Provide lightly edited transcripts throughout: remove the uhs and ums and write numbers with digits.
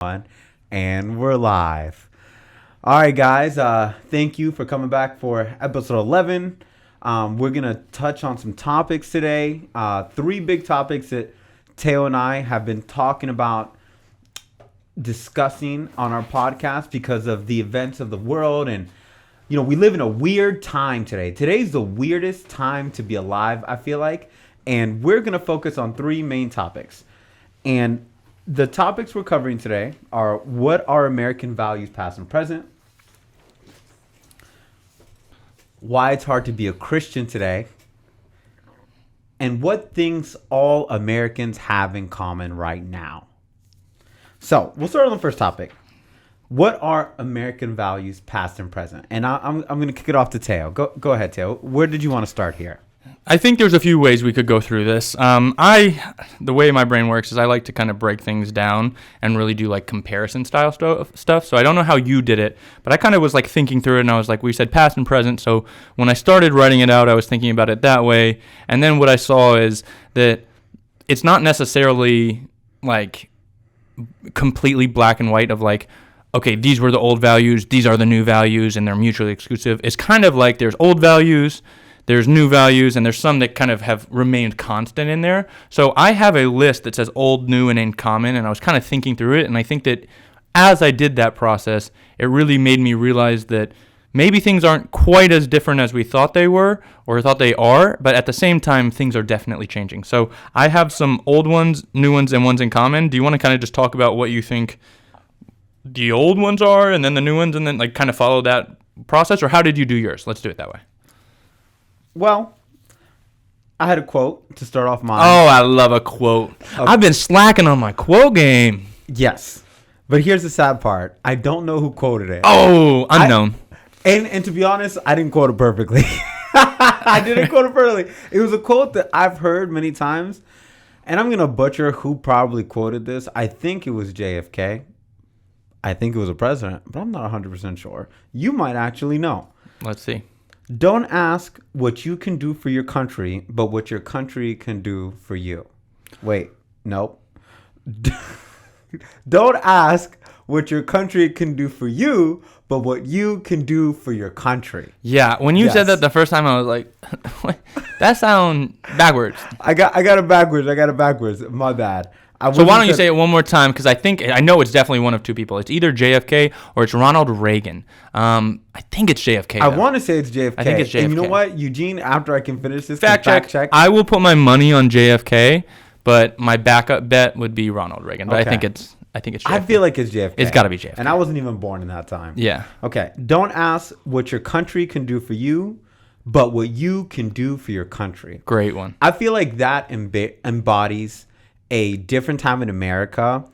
on, and we're live. All right, guys. Thank you for coming back for episode 11. We're gonna touch on some topics today. Three big topics that Teo and I have been talking about, discussing on our podcast because of the events of the world. And we live in a weird time today. Today's the weirdest time to be alive, I feel like. And we're gonna focus on three main topics. And the topics we're covering today are: what are American values, past and present? Why it's hard to be a Christian today? And what things all Americans have in common right now. So we'll start on the first topic. What are American values, past and present? And I'm going to kick it off to Teo. Go ahead, Teo. Where did you want to start here? I think there's a few ways we could go through this. The way my brain works is I like to kind of break things down and really do like comparison style stuff. So I don't know how you did it, but I kind of was like thinking through it, and I was like, we said past and present. So when I started writing it out, I was thinking about it that way. And then what I saw is that it's not necessarily like completely black and white of like, okay, these were the old values, these are the new values, and they're mutually exclusive. It's kind of like there's old values, there's new values, and there's some that kind of have remained constant in there. So I have a list that says old, new, and in common, and I was kind of thinking through it, and I think that as I did that process, it really made me realize that maybe things aren't quite as different as we thought they were or thought they are, but at the same time, things are definitely changing. So I have some old ones, new ones, and ones in common. Do you want to kind of just talk about what you think the old ones are and then the new ones, and then like kind of follow that process? Or how did you do yours? Let's do it that way. Well, I had a quote to start off mine. Oh, I love a quote. Okay. I've been slacking on my quote game. Yes. But here's the sad part. I don't know who quoted it. Oh, unknown. And to be honest, I didn't quote it perfectly. I didn't quote it perfectly. It was a quote that I've heard many times. And I'm going to butcher who probably quoted this. I think it was JFK. I think it was a president, but I'm not 100% sure. You might actually know. Let's see. Don't ask what you can do for your country, but what your country can do for you. Wait, nope. Don't ask what your country can do for you, but what you can do for your country. Yeah, when you said that the first time, I was like, that sounds backwards. I got it backwards. My bad. So why don't you say it one more time? Because I know it's definitely one of two people. It's either JFK or it's Ronald Reagan. I think it's JFK. I want to say it's JFK. I think it's JFK. And you know what, Eugene? After I can finish this, fact check. I will put my money on JFK, but my backup bet would be Ronald Reagan. But okay. I think it's JFK. I feel like it's JFK. It's got to be JFK. And I wasn't even born in that time. Yeah. Okay. Don't ask what your country can do for you, but what you can do for your country. Great one. I feel like that embodies a different time in America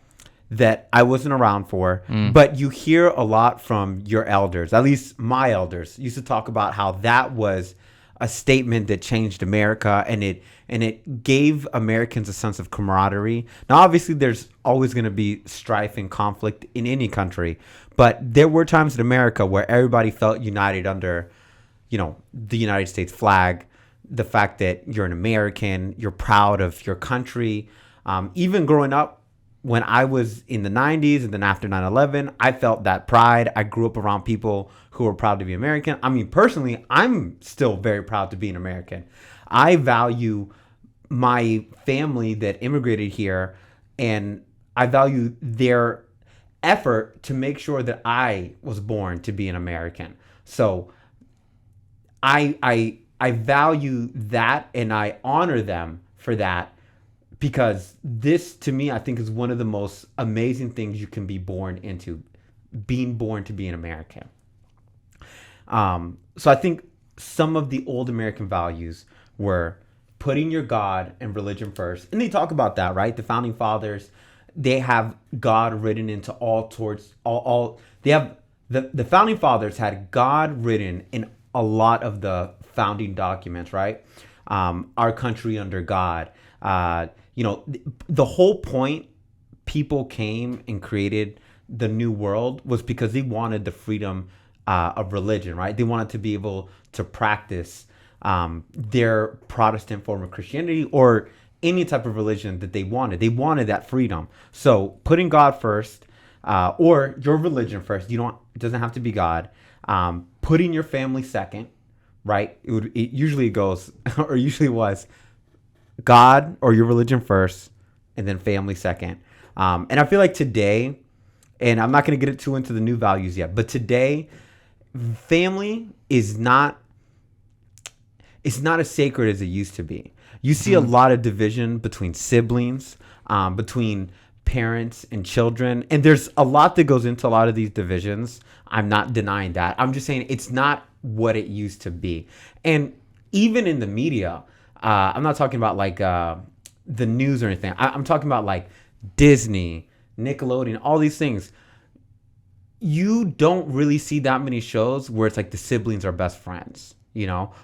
that I wasn't around for, but you hear a lot from your elders. At least my elders used to talk about how that was a statement that changed America, and it gave Americans a sense of camaraderie. Now, obviously, there's always going to be strife and conflict in any country, but there were times in America where everybody felt united under, the United States flag, the fact that you're an American, you're proud of your country. Even growing up, when I was in the 90s and then after 9/11, I felt that pride. I grew up around people who were proud to be American. I mean, personally, I'm still very proud to be an American. I value my family that immigrated here, and I value their effort to make sure that I was born to be an American. So I value that, and I honor them for that. Because this, to me, I think is one of the most amazing things you can be born into, being born to be an American. So I think some of the old American values were putting your God and religion first. And they talk about that, right? The founding fathers, they have God written into they have, the founding fathers had God written in a lot of the founding documents, right? Our country under God. The whole point people came and created the new world was because they wanted the freedom of religion, right? They wanted to be able to practice their Protestant form of Christianity or any type of religion that they wanted. They wanted that freedom. So putting God first, or your religion first. It doesn't have to be God. Putting your family second, right? It usually goes, or usually was, God or your religion first, and then family second. And I feel like today, and I'm not going to get too into the new values yet, but today, family is not, it's not as sacred as it used to be. You see a lot of division between siblings, between parents and children, and there's a lot that goes into a lot of these divisions. I'm not denying that. I'm just saying it's not what it used to be. And even in the media, I'm not talking about like the news or anything. I'm talking about like Disney, Nickelodeon, all these things. You don't really see that many shows where it's like the siblings are best friends,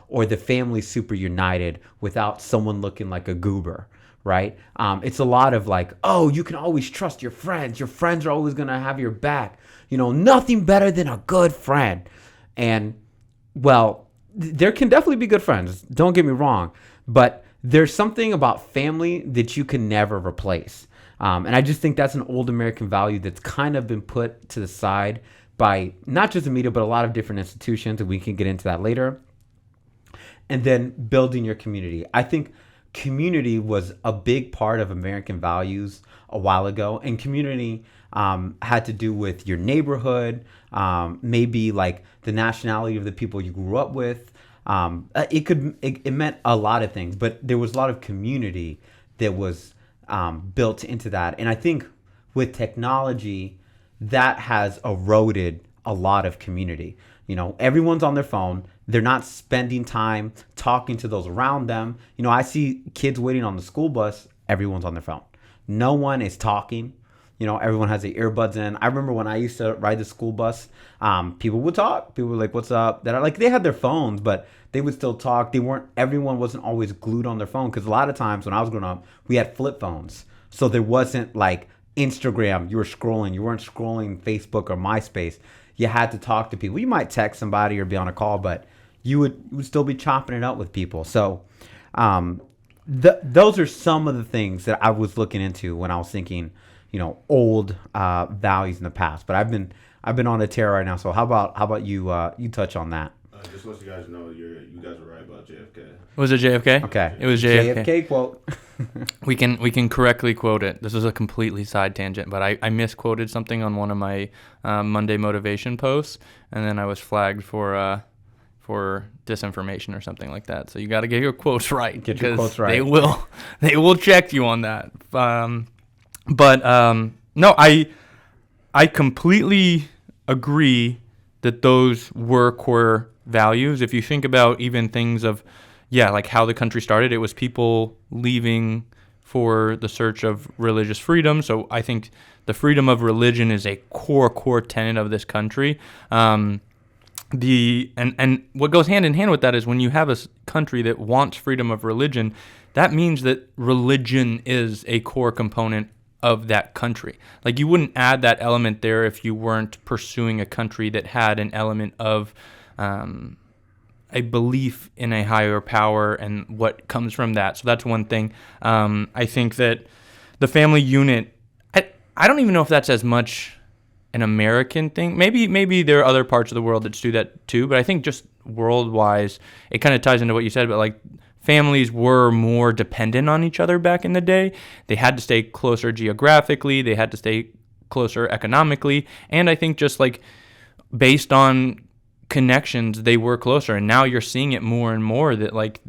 or the family's super united without someone looking like a goober, right? It's a lot of like, oh, you can always trust your friends. Your friends are always going to have your back. Nothing better than a good friend. And, well, there can definitely be good friends. Don't get me wrong. But there's something about family that you can never replace. And I just think that's an old American value that's kind of been put to the side by not just the media, but a lot of different institutions. And we can get into that later. And then building your community. I think community was a big part of American values a while ago. And community had to do with your neighborhood, maybe like the nationality of the people you grew up with. It meant a lot of things, but there was a lot of community that was built into that. And I think with technology, that has eroded a lot of community. Everyone's on their phone. They're not spending time talking to those around them. I see kids waiting on the school bus. Everyone's on their phone. No one is talking. Everyone has their earbuds in. I remember when I used to ride the school bus, people would talk. People were like, what's up? They had their phones, but they would still talk. Everyone wasn't always glued on their phone. Because a lot of times when I was growing up, we had flip phones. So there wasn't like Instagram. You were scrolling. You weren't scrolling Facebook or MySpace. You had to talk to people. You might text somebody or be on a call, but you would still be chopping it up with people. So those are some of the things that I was looking into when I was thinking, old values in the past. But I've been on a tear right now. So how about you? You touch on that. Just to let you guys know, you guys were right about JFK. Was it JFK? Okay, it was JFK. JFK quote. we can correctly quote it. This is a completely side tangent, but I misquoted something on one of my Monday motivation posts, and then I was flagged for disinformation or something like that. So you got to get your quotes right. Get your quotes right. They will check you on that. No, I completely agree that those were core values. If you think about even things of, like how the country started, it was people leaving for the search of religious freedom. So I think the freedom of religion is a core tenet of this country. And what goes hand in hand with that is when you have a country that wants freedom of religion, that means that religion is a core component of that country. Like you wouldn't add that element there if you weren't pursuing a country that had an element of a belief in a higher power and what comes from that. So that's one thing. I think that the family unit, I don't even know if that's as much an American thing. Maybe there are other parts of the world that do that too, but I think just world-wise, it kind of ties into what you said, but like families were more dependent on each other back in the day. They had to stay closer geographically, they had to stay closer economically, and I think just like based on connections, they were closer. And now you're seeing it more and more that like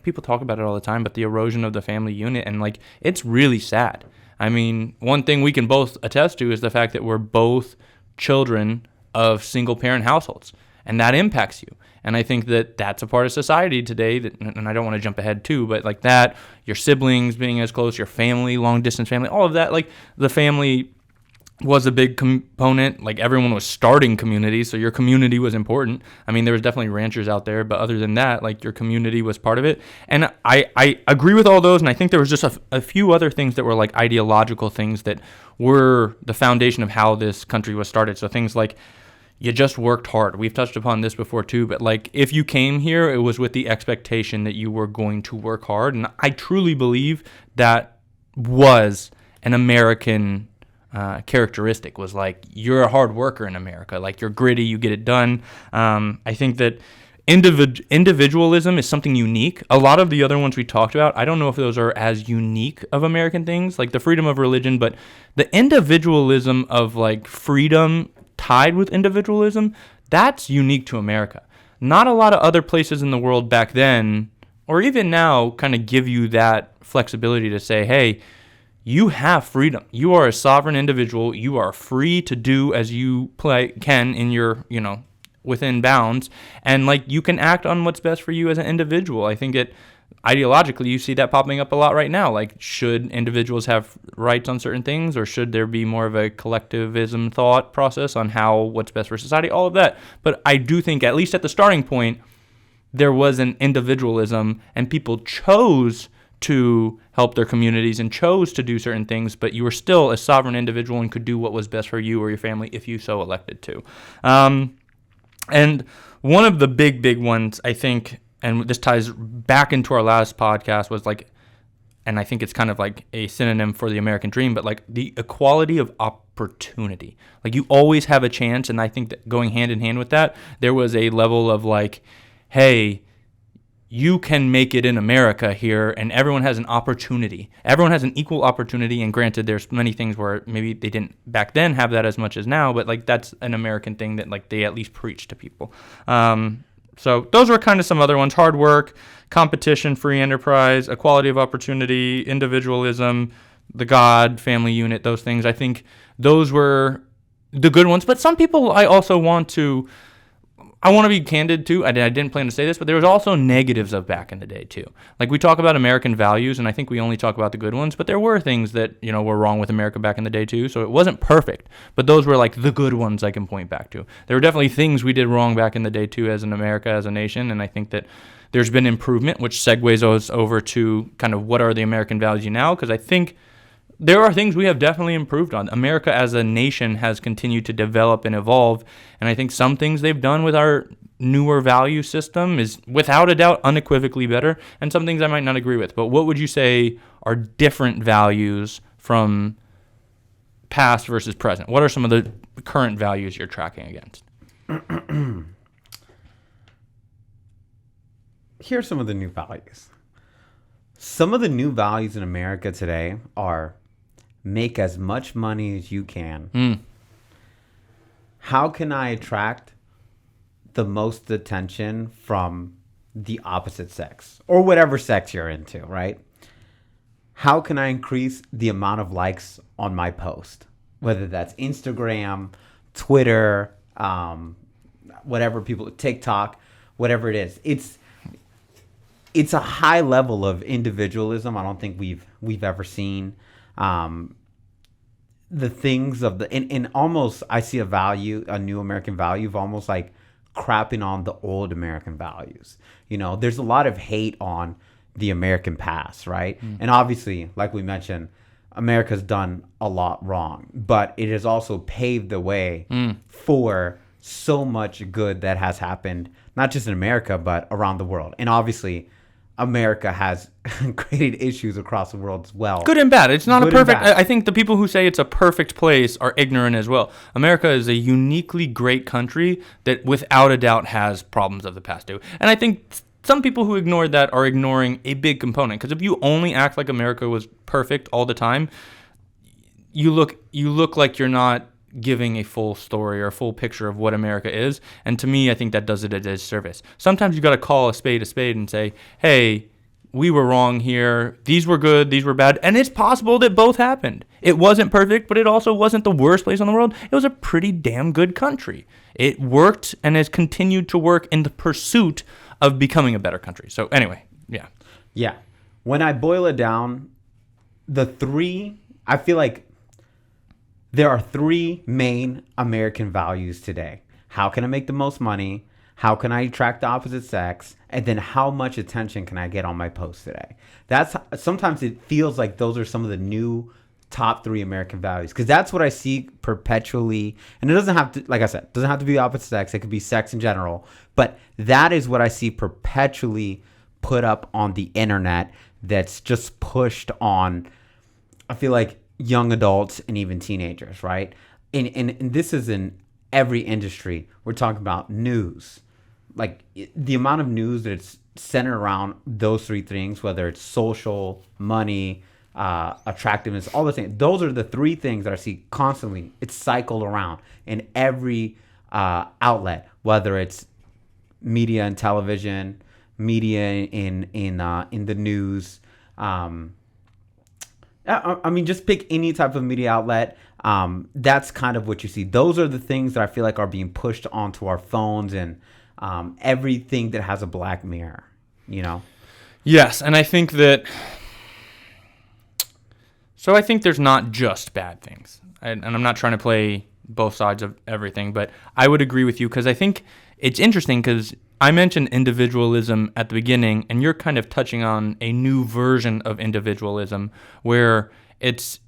people talk about it all the time, but the erosion of the family unit, and like it's really sad. I mean, one thing we can both attest to is the fact that we're both children of single parent households, and that impacts you. And I think that that's a part of society today that, and I don't want to jump ahead too, but like that, your siblings being as close, your family, long distance family, all of that, like the family was a big component. Like everyone was starting communities, so your community was important. I mean, there was definitely ranchers out there, but other than that, like your community was part of it. And I agree with all those, and I think there was just a few other things that were like ideological things that were the foundation of how this country was started. So things like you just worked hard. We've touched upon this before too, but like if you came here, it was with the expectation that you were going to work hard. And I truly believe that was an American characteristic was like, you're a hard worker in America. Like, you're gritty, you get it done. I think that individualism is something unique. A lot of the other ones we talked about, I don't know if those are as unique of American things, like the freedom of religion, but the individualism of like freedom tied with individualism, that's unique to America. Not a lot of other places in the world back then, or even now, kind of give you that flexibility to say, hey, you have freedom. You are a sovereign individual. You are free to do as you can in your, within bounds. And like, you can act on what's best for you as an individual. I think ideologically, you see that popping up a lot right now. Like, should individuals have rights on certain things, or should there be more of a collectivism thought process on what's best for society? All of that. But I do think, at least at the starting point, there was an individualism, and people chose to help their communities and chose to do certain things, but you were still a sovereign individual and could do what was best for you or your family if you so elected to. And one of the big ones, I think, and this ties back into our last podcast, was like, and I think it's kind of like a synonym for the American dream, but like the equality of opportunity. Like, you always have a chance, and I think that going hand in hand with that, there was a level of like, hey, you can make it in America here, and everyone has an opportunity. Everyone has an equal opportunity, and granted, there's many things where maybe they didn't back then have that as much as now, but like, that's an American thing that like they at least preach to people. So those were kind of some other ones: hard work, competition, free enterprise, equality of opportunity, individualism, the God, family unit, those things. I think those were the good ones, but some people I want to be candid too. I didn't plan to say this, but there was also negatives of back in the day too. Like, we talk about American values, and I think we only talk about the good ones, but there were things that, were wrong with America back in the day too. So it wasn't perfect, but those were like the good ones I can point back to. There were definitely things we did wrong back in the day too as an America, as a nation, and I think that there's been improvement, which segues us over to kind of what are the American values now, because I think there are things we have definitely improved on. America as a nation has continued to develop and evolve, and I think some things they've done with our newer value system is without a doubt unequivocally better, and some things I might not agree with. But what would you say are different values from past versus present? What are some of the current values you're tracking against? Here's some of the new values. Some of the new values in America today are: make as much money as you can. How can I attract the most attention from the opposite sex, or whatever sex you're into, right? How can I increase the amount of likes on my post, whether that's Instagram, Twitter, whatever people, TikTok, whatever it is. It's a high level of individualism I don't think we've ever seen. The things of and almost, I see a new American value of almost like crapping on the old American values. There's a lot of hate on the American past, right? And obviously, like we mentioned, America's done a lot wrong, but it has also paved the way for so much good that has happened, not just in America, but around the world. And obviously, America has created issues across the world as well. Good and bad. It's not a perfect... I think the people who say it's a perfect place are ignorant as well. America is a uniquely great country that without a doubt has problems of the past too. And I think some people who ignored that are ignoring a big component. Because if you only act like America was perfect all the time, you look like you're not giving a full story or a full picture of what America is. And to me, I think that does it a disservice. Sometimes you got to call a spade and say, hey, we were wrong here. These were good. These were bad. And it's possible that both happened. It wasn't perfect, but it also wasn't the worst place in the world. It was a pretty damn good country. It worked and has continued to work in the pursuit of becoming a better country. So anyway, yeah. Yeah. When I boil it down, I feel like there are three main American values today. How can I make the most money? How can I attract the opposite sex? And then how much attention can I get on my post today? Sometimes it feels like those are some of the new top three American values, because that's what I see perpetually. And it doesn't have to, like I said, doesn't have to be the opposite sex. It could be sex in general. But that is what I see perpetually put up on the internet that's just pushed on. I feel like young adults and even teenagers, right? And this is in every industry. We're talking about news, like the amount of news that's centered around those three things, whether it's social, money, attractiveness, all the things. Those are the three things that I see constantly. It's cycled around in every outlet, whether it's media and television, media in the news. I mean, just pick any type of media outlet. That's kind of what you see. Those are the things that I feel like are being pushed onto our phones and everything that has a black mirror, you know? Yes, and I think that... So I think there's not just bad things. And I'm not trying to play both sides of everything, but I would agree with you because I think it's interesting because I mentioned individualism at the beginning, and you're kind of touching on a new version of individualism where it's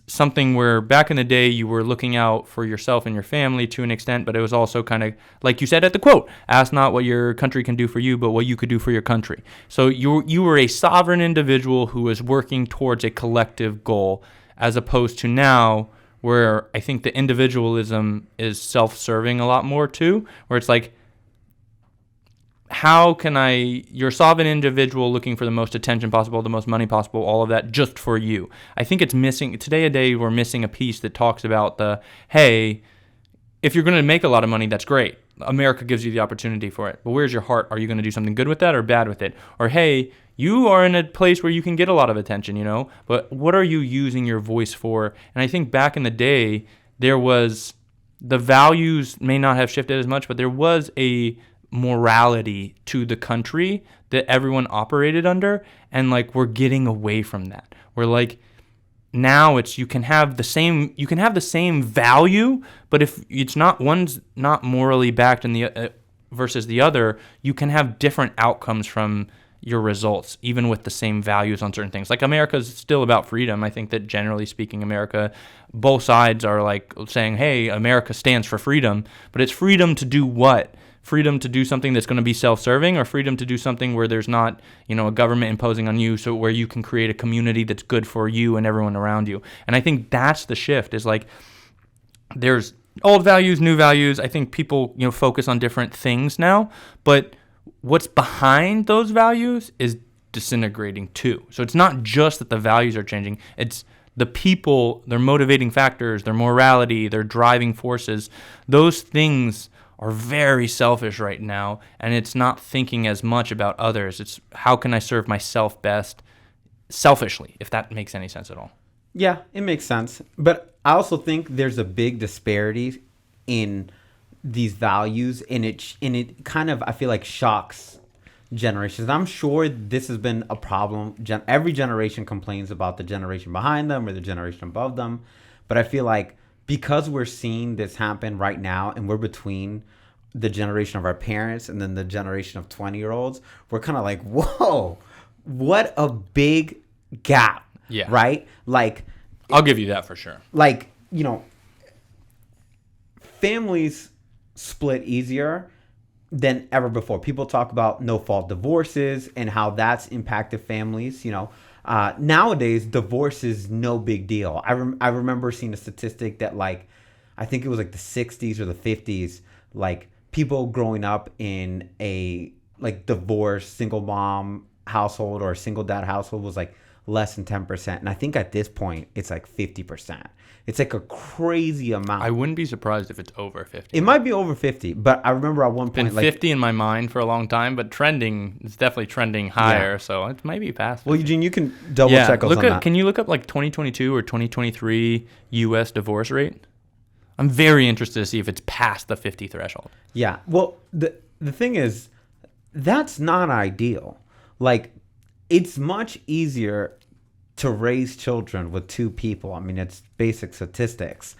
something where back in the day you were looking out for yourself and your family to an extent, but it was also kind of like you said at the quote, ask not what your country can do for you, but what you could do for your country. So you were a sovereign individual who was working towards a collective goal, as opposed to now where I think the individualism is self-serving a lot more too, where it's like, how can you're a sovereign individual looking for the most attention possible, the most money possible, all of that just for you. I think it's missing, today we're missing a piece that talks about hey, if you're going to make a lot of money, that's great. America gives you the opportunity for it. But where's your heart? Are you going to do something good with that or bad with it? Or hey, you are in a place where you can get a lot of attention, but what are you using your voice for? And I think back in the day, the values may not have shifted as much, but there was a morality to the country that everyone operated under, and we're getting away from that. We're now you can have the same value, but if it's not, one's not morally backed in the versus the other, you can have different outcomes from your results, even with the same values on certain things. America is still about freedom. I think that generally speaking, America, both sides are saying, hey, America stands for freedom, but it's freedom to do what? Freedom to do something that's going to be self-serving, or freedom to do something where there's not, a government imposing on you, so where you can create a community that's good for you and everyone around you. And I think that's the shift, is there's old values, new values. I think people, focus on different things now, but what's behind those values is disintegrating too. So it's not just that the values are changing, it's the people, their motivating factors, their morality, their driving forces. Those things are very selfish right now, and it's not thinking as much about others. It's how can I serve myself best selfishly, if that makes any sense at all. Yeah, it makes sense. But I also think there's a big disparity in these values, and it kind of, I feel like, shocks generations. I'm sure this has been a problem. Every generation complains about the generation behind them or the generation above them. But I feel like because we're seeing this happen right now, and we're between the generation of our parents and then the generation of 20-year-olds, we're kind of like, whoa, what a big gap. Yeah. Right? I'll give you that for sure. Families split easier than ever before. People talk about no-fault divorces and how that's impacted families, nowadays, divorce is no big deal. I remember seeing a statistic that I think it was the 60s or the 50s, people growing up in a divorced single mom household or a single dad household was less than 10%. And I think at this point it's 50%. It's a crazy amount. I wouldn't be surprised if it's over 50. It might be over 50, but I remember at one point... Been 50 in my mind for a long time, but it's definitely trending higher, yeah. So it might be past 50. Well, Eugene, you can double check us on that. Can you look up 2022 or 2023 U.S. divorce rate? I'm very interested to see if it's past the 50 threshold. Yeah, well, the thing is, that's not ideal. It's much easier to raise children with two people. I mean, it's basic statistics.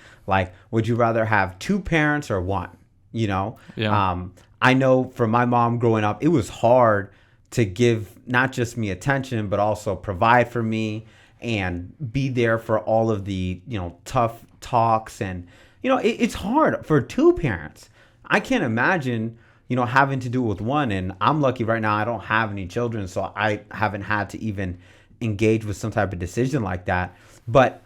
Would you rather have two parents or one? Yeah. I know for my mom growing up, it was hard to give not just me attention, but also provide for me and be there for all of the, tough talks. And, it's hard for two parents. I can't imagine, having to do it with one. And I'm lucky right now, I don't have any children, so I haven't had to even engage with some type of decision like that. But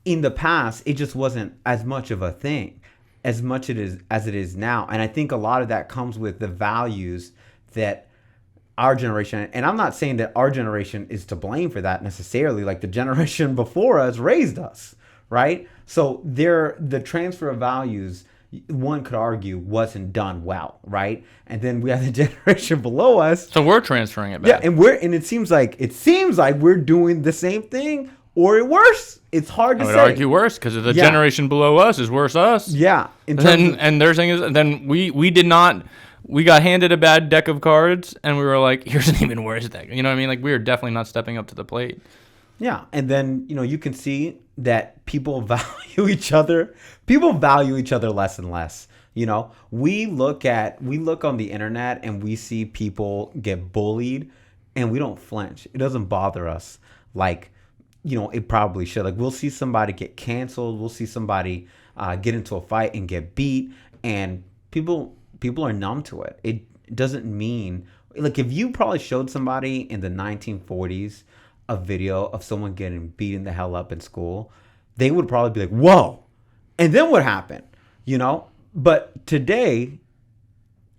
in the past, it just wasn't as much of a thing as much as it is now. And I think a lot of that comes with the values that our generation, and I'm not saying that our generation is to blame for that necessarily, like the generation before us raised us, right? So the transfer of values, one could argue, wasn't done well, right? And then we have the generation below us. So we're transferring it back. Yeah, and it seems like we're doing the same thing or worse. It's hard to say. I would argue worse because the generation below us is worse us. Yeah. And their thing is, then we did not. We got handed a bad deck of cards, and we were like, here's an even worse deck. You know what I mean? Like, we were definitely not stepping up to the plate. Yeah, and then, you can see that people value each other. People value each other less and less. We look on the internet, and we see people get bullied, and we don't flinch. It doesn't bother us like, it probably should. Like, we'll see somebody get canceled. We'll see somebody get into a fight and get beat, and people are numb to it. It doesn't mean, like, if you probably showed somebody in the 1940s a video of someone getting beaten the hell up in school, they would probably be like, whoa. And then what happened? But today,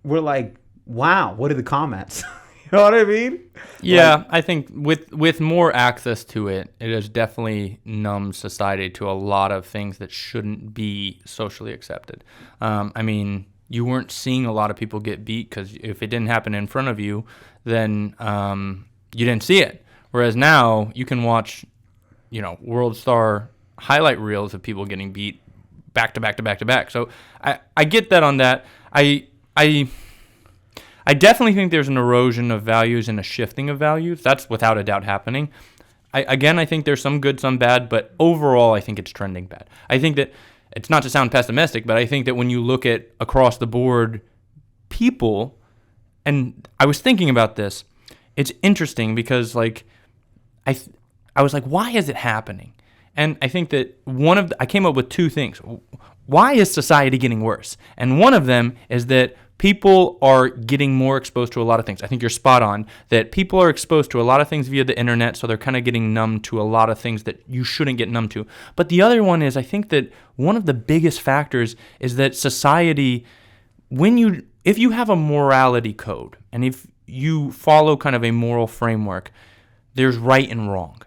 we're like, wow, what are the comments? You know what I mean? Yeah, I think with more access to it, it has definitely numbed society to a lot of things that shouldn't be socially accepted. I mean, you weren't seeing a lot of people get beat because if it didn't happen in front of you, then you didn't see it. Whereas now you can watch, World Star highlight reels of people getting beat back to back to back to back. So I get that on that. I definitely think there's an erosion of values and a shifting of values. That's without a doubt happening. I think there's some good, some bad, but overall I think it's trending bad. I think that it's not to sound pessimistic, but I think that when you look at across the board people, and I was thinking about this, it's interesting because like I was like, why is it happening? And I think that I came up with two things. Why is society getting worse? And one of them is that people are getting more exposed to a lot of things. I think you're spot on that people are exposed to a lot of things via the internet, so they're kind of getting numb to a lot of things that you shouldn't get numb to. But the other one is I think that one of the biggest factors is that society, if you have a morality code and if you follow kind of a moral framework, there's right and wrong.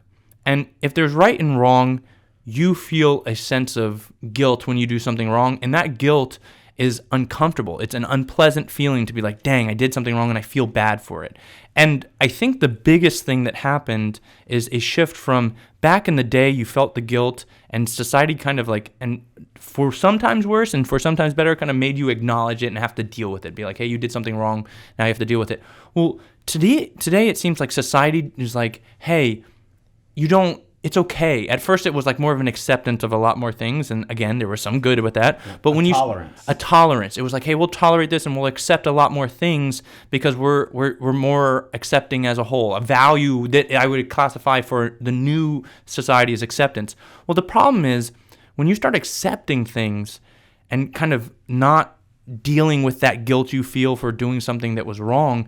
And if there's right and wrong, you feel a sense of guilt when you do something wrong, and that guilt is uncomfortable. It's an unpleasant feeling to be like, dang, I did something wrong and I feel bad for it. And I think the biggest thing that happened is a shift from back in the day, you felt the guilt and society kind of like, and for sometimes worse and for sometimes better, kind of made you acknowledge it and have to deal with it. Be like, hey, you did something wrong. Now you have to deal with it. Well, today it seems like society is like, hey, it's okay. At first, it was like more of an acceptance of a lot more things, and again, there was some good with that. But when a tolerance, it was like, hey, we'll tolerate this and we'll accept a lot more things because we're more accepting as a whole. A value that I would classify for the new society as acceptance. Well, the problem is when you start accepting things and kind of not dealing with that guilt you feel for doing something that was wrong,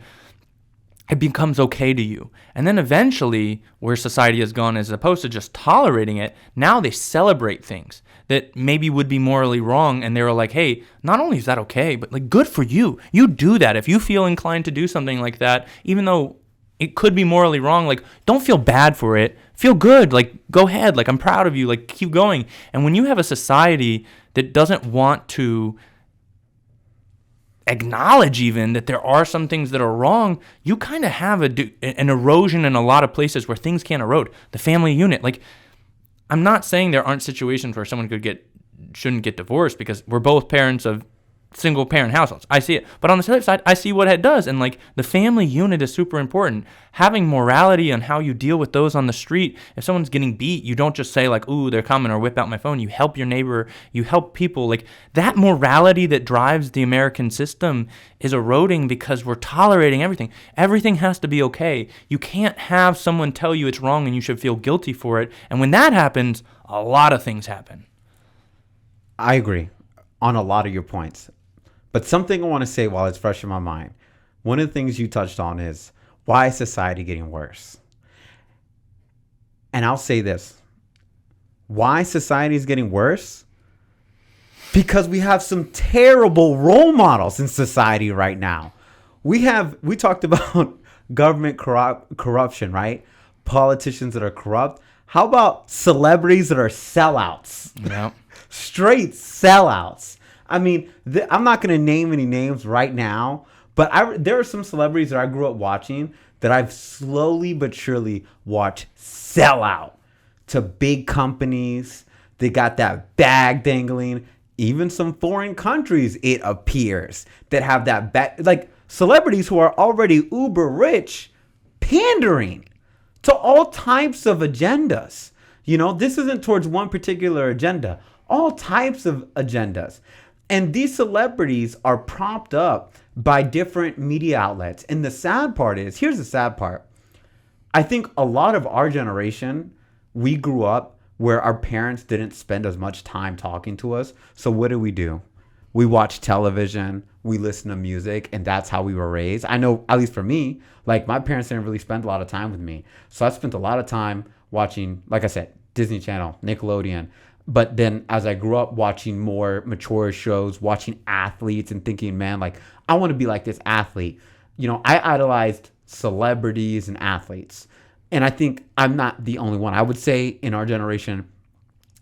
it becomes okay to you. And then eventually, where society has gone, as opposed to just tolerating it, now they celebrate things that maybe would be morally wrong. And they're like, hey, not only is that okay, but like, good for you. You do that. If you feel inclined to do something like that, even though it could be morally wrong, like, don't feel bad for it. Feel good. Like, go ahead. Like, I'm proud of you. Like, keep going. And when you have a society that doesn't want to acknowledge even that there are some things that are wrong, you kind of have an erosion in a lot of places where things can't erode. The family unit, like, I'm not saying there aren't situations where someone shouldn't get divorced because we're both parents of single parent households. I see it. But on the other side, I see what it does. And like the family unit is super important. Having morality on how you deal with those on the street. If someone's getting beat, you don't just say like, ooh, they're coming, or whip out my phone. You help your neighbor. You help people. Like that morality that drives the American system is eroding because we're tolerating everything. Everything has to be okay. You can't have someone tell you it's wrong and you should feel guilty for it. And when that happens, a lot of things happen. I agree on a lot of your points. But something I want to say while it's fresh in my mind, one of the things you touched on is, why is society getting worse? And I'll say this. why society is getting worse? Because we have some terrible role models in society right now. We talked about government corruption, right? Politicians that are corrupt. How about celebrities that are sellouts? Yeah. Straight sellouts. I mean, I'm not going to name any names right now, but there are some celebrities that I grew up watching that I've slowly but surely watched sell out to big companies. They got that bag dangling. Even some foreign countries, it appears, that have that bag. Like celebrities who are already uber rich, pandering to all types of agendas. You know, this isn't towards one particular agenda. All types of agendas. And these celebrities are propped up by different media outlets. And the sad part is, here's the sad part. I think a lot of our generation, we grew up where our parents didn't spend as much time talking to us. So what do? We watch television, we listen to music, and that's how we were raised. I know, at least for me, like my parents didn't really spend a lot of time with me. So I spent a lot of time watching, like I said, Disney Channel, Nickelodeon. But then as I grew up watching more mature shows, watching athletes and thinking, man, like I want to be like this athlete. You know, I idolized celebrities and athletes. And I think I'm not the only one. I would say in our generation,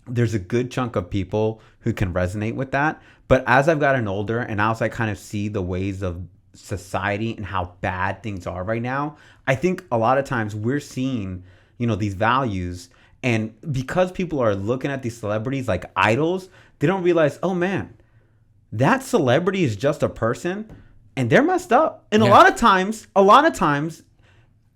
there's a good chunk of people who can resonate with that. But as I've gotten older and as I kind of see the ways of society and how bad things are right now, I think a lot of times we're seeing, you know, these values. And because people are looking at these celebrities like idols, they don't realize, oh man, that celebrity is just a person and they're messed up. And a lot of times,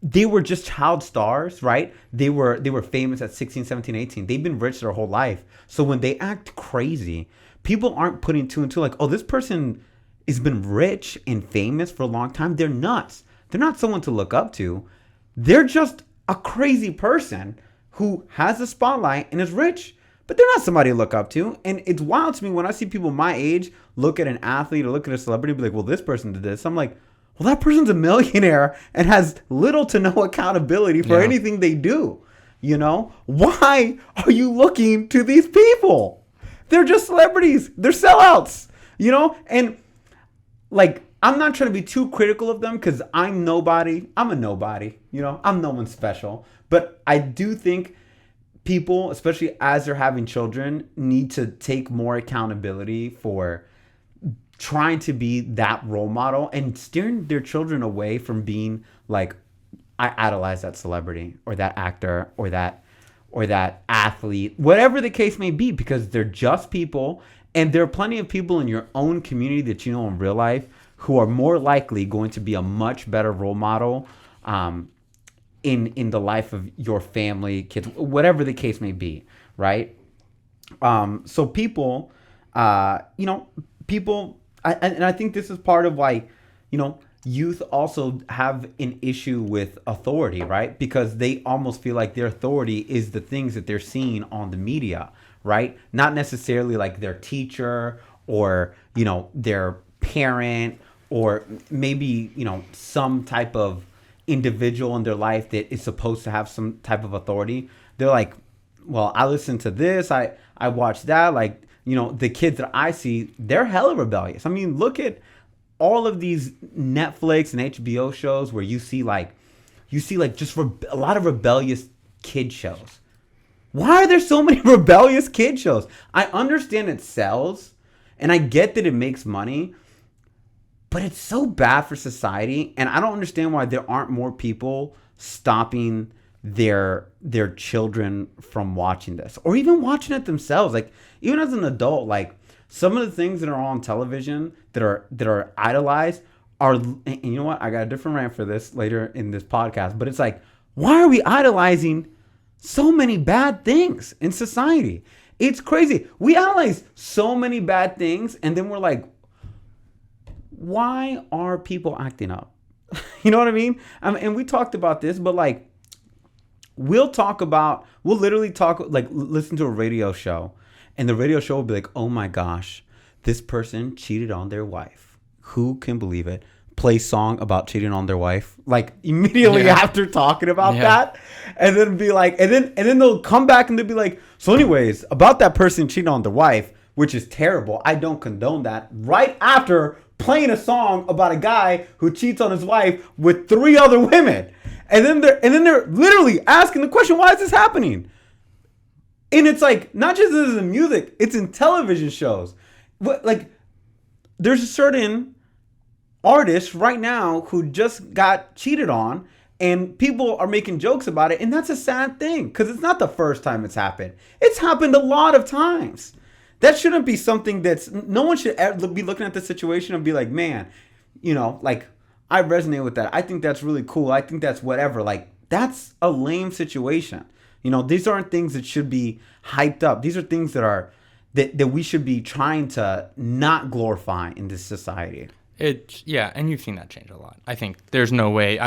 they were just child stars, right? They were famous at 16, 17, 18. They've been rich their whole life. So when they act crazy, people aren't putting two and two like, oh, this person has been rich and famous for a long time. They're nuts. They're not someone to look up to. They're just a crazy person who has the spotlight and is rich, but they're not somebody to look up to. And it's wild to me when I see people my age look at an athlete or look at a celebrity and be like, well, this person did this. I'm like, well, that person's a millionaire and has little to no accountability for anything they do. You know, why are you looking to these people? They're just celebrities. They're sellouts, you know? And like, I'm not trying to be too critical of them because I'm nobody. I'm a nobody, you know? I'm no one special. But I do think people, especially as they're having children, need to take more accountability for trying to be that role model and steering their children away from being like, I idolize that celebrity or that actor or that athlete, whatever the case may be, because they're just people. And there are plenty of people in your own community that you know in real life who are more likely going to be a much better role model in the life of your family, kids, whatever the case may be, right? So people, people, and I think this is part of why, you know, youth also have an issue with authority, right? Because they almost feel like their authority is the things that they're seeing on the media, right? Not necessarily like their teacher or, you know, their parent or maybe, you know, some type of individual in their life that is supposed to have some type of authority. They're like, well, I listen to this, I watch that. Like, you know, the kids that I see, they're hella rebellious. I mean, look at all of these Netflix and HBO shows where you see just a lot of rebellious kid shows. Why are there so many rebellious kid shows? I understand it sells and I get that it makes money, but it's so bad for society. And I don't understand why there aren't more people stopping their children from watching this or even watching it themselves. Like, even as an adult, like, some of the things that are on television that are idolized are, and you know what? I got a different rant for this later in this podcast, but it's like, why are we idolizing so many bad things in society? It's crazy. We idolize so many bad things, and then we're like, why are people acting up? You know what I mean? And we talked about this, but like, we'll literally talk, like, listen to a radio show, and the radio show will be like, oh my gosh, this person cheated on their wife. Who can believe it? play song about cheating on their wife, like immediately Yeah. after talking about Yeah. that, and then be like, and then they'll come back and they'll be like, so anyways, about that person cheating on their wife, which is terrible. I don't condone that. Right after playing a song about a guy who cheats on his wife with 3 other women, and then they're literally asking the question, why is this happening? And it's like, not just this in music, it's in television shows. Like, there's a certain artist right now who just got cheated on, and people are making jokes about it, and that's a sad thing, because it's not the first time it's happened. It's happened a lot of times. That shouldn't be something that's, no one should ever be looking at the situation and be like, man, like, I resonate with that. I think that's really cool. I think that's whatever. Like, that's a lame situation. These aren't things that should be hyped up. These are things that we should be trying to not glorify in this society. And you've seen that change a lot. I think there's no way.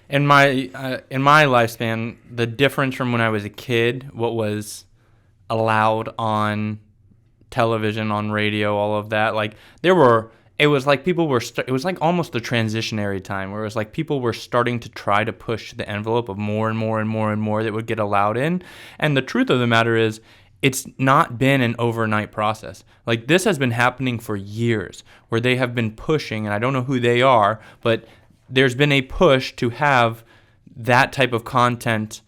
In my lifespan, the difference from when I was a kid, what was allowed on television, on radio, all of that, like it was like people were, it was like almost the transitionary time where it was like people were starting to try to push the envelope of more and more and more and more that would get allowed in. And the truth of the matter is, it's not been an overnight process. Like, this has been happening for years where they have been pushing, and I don't know who they are, but there's been a push to have that type of content.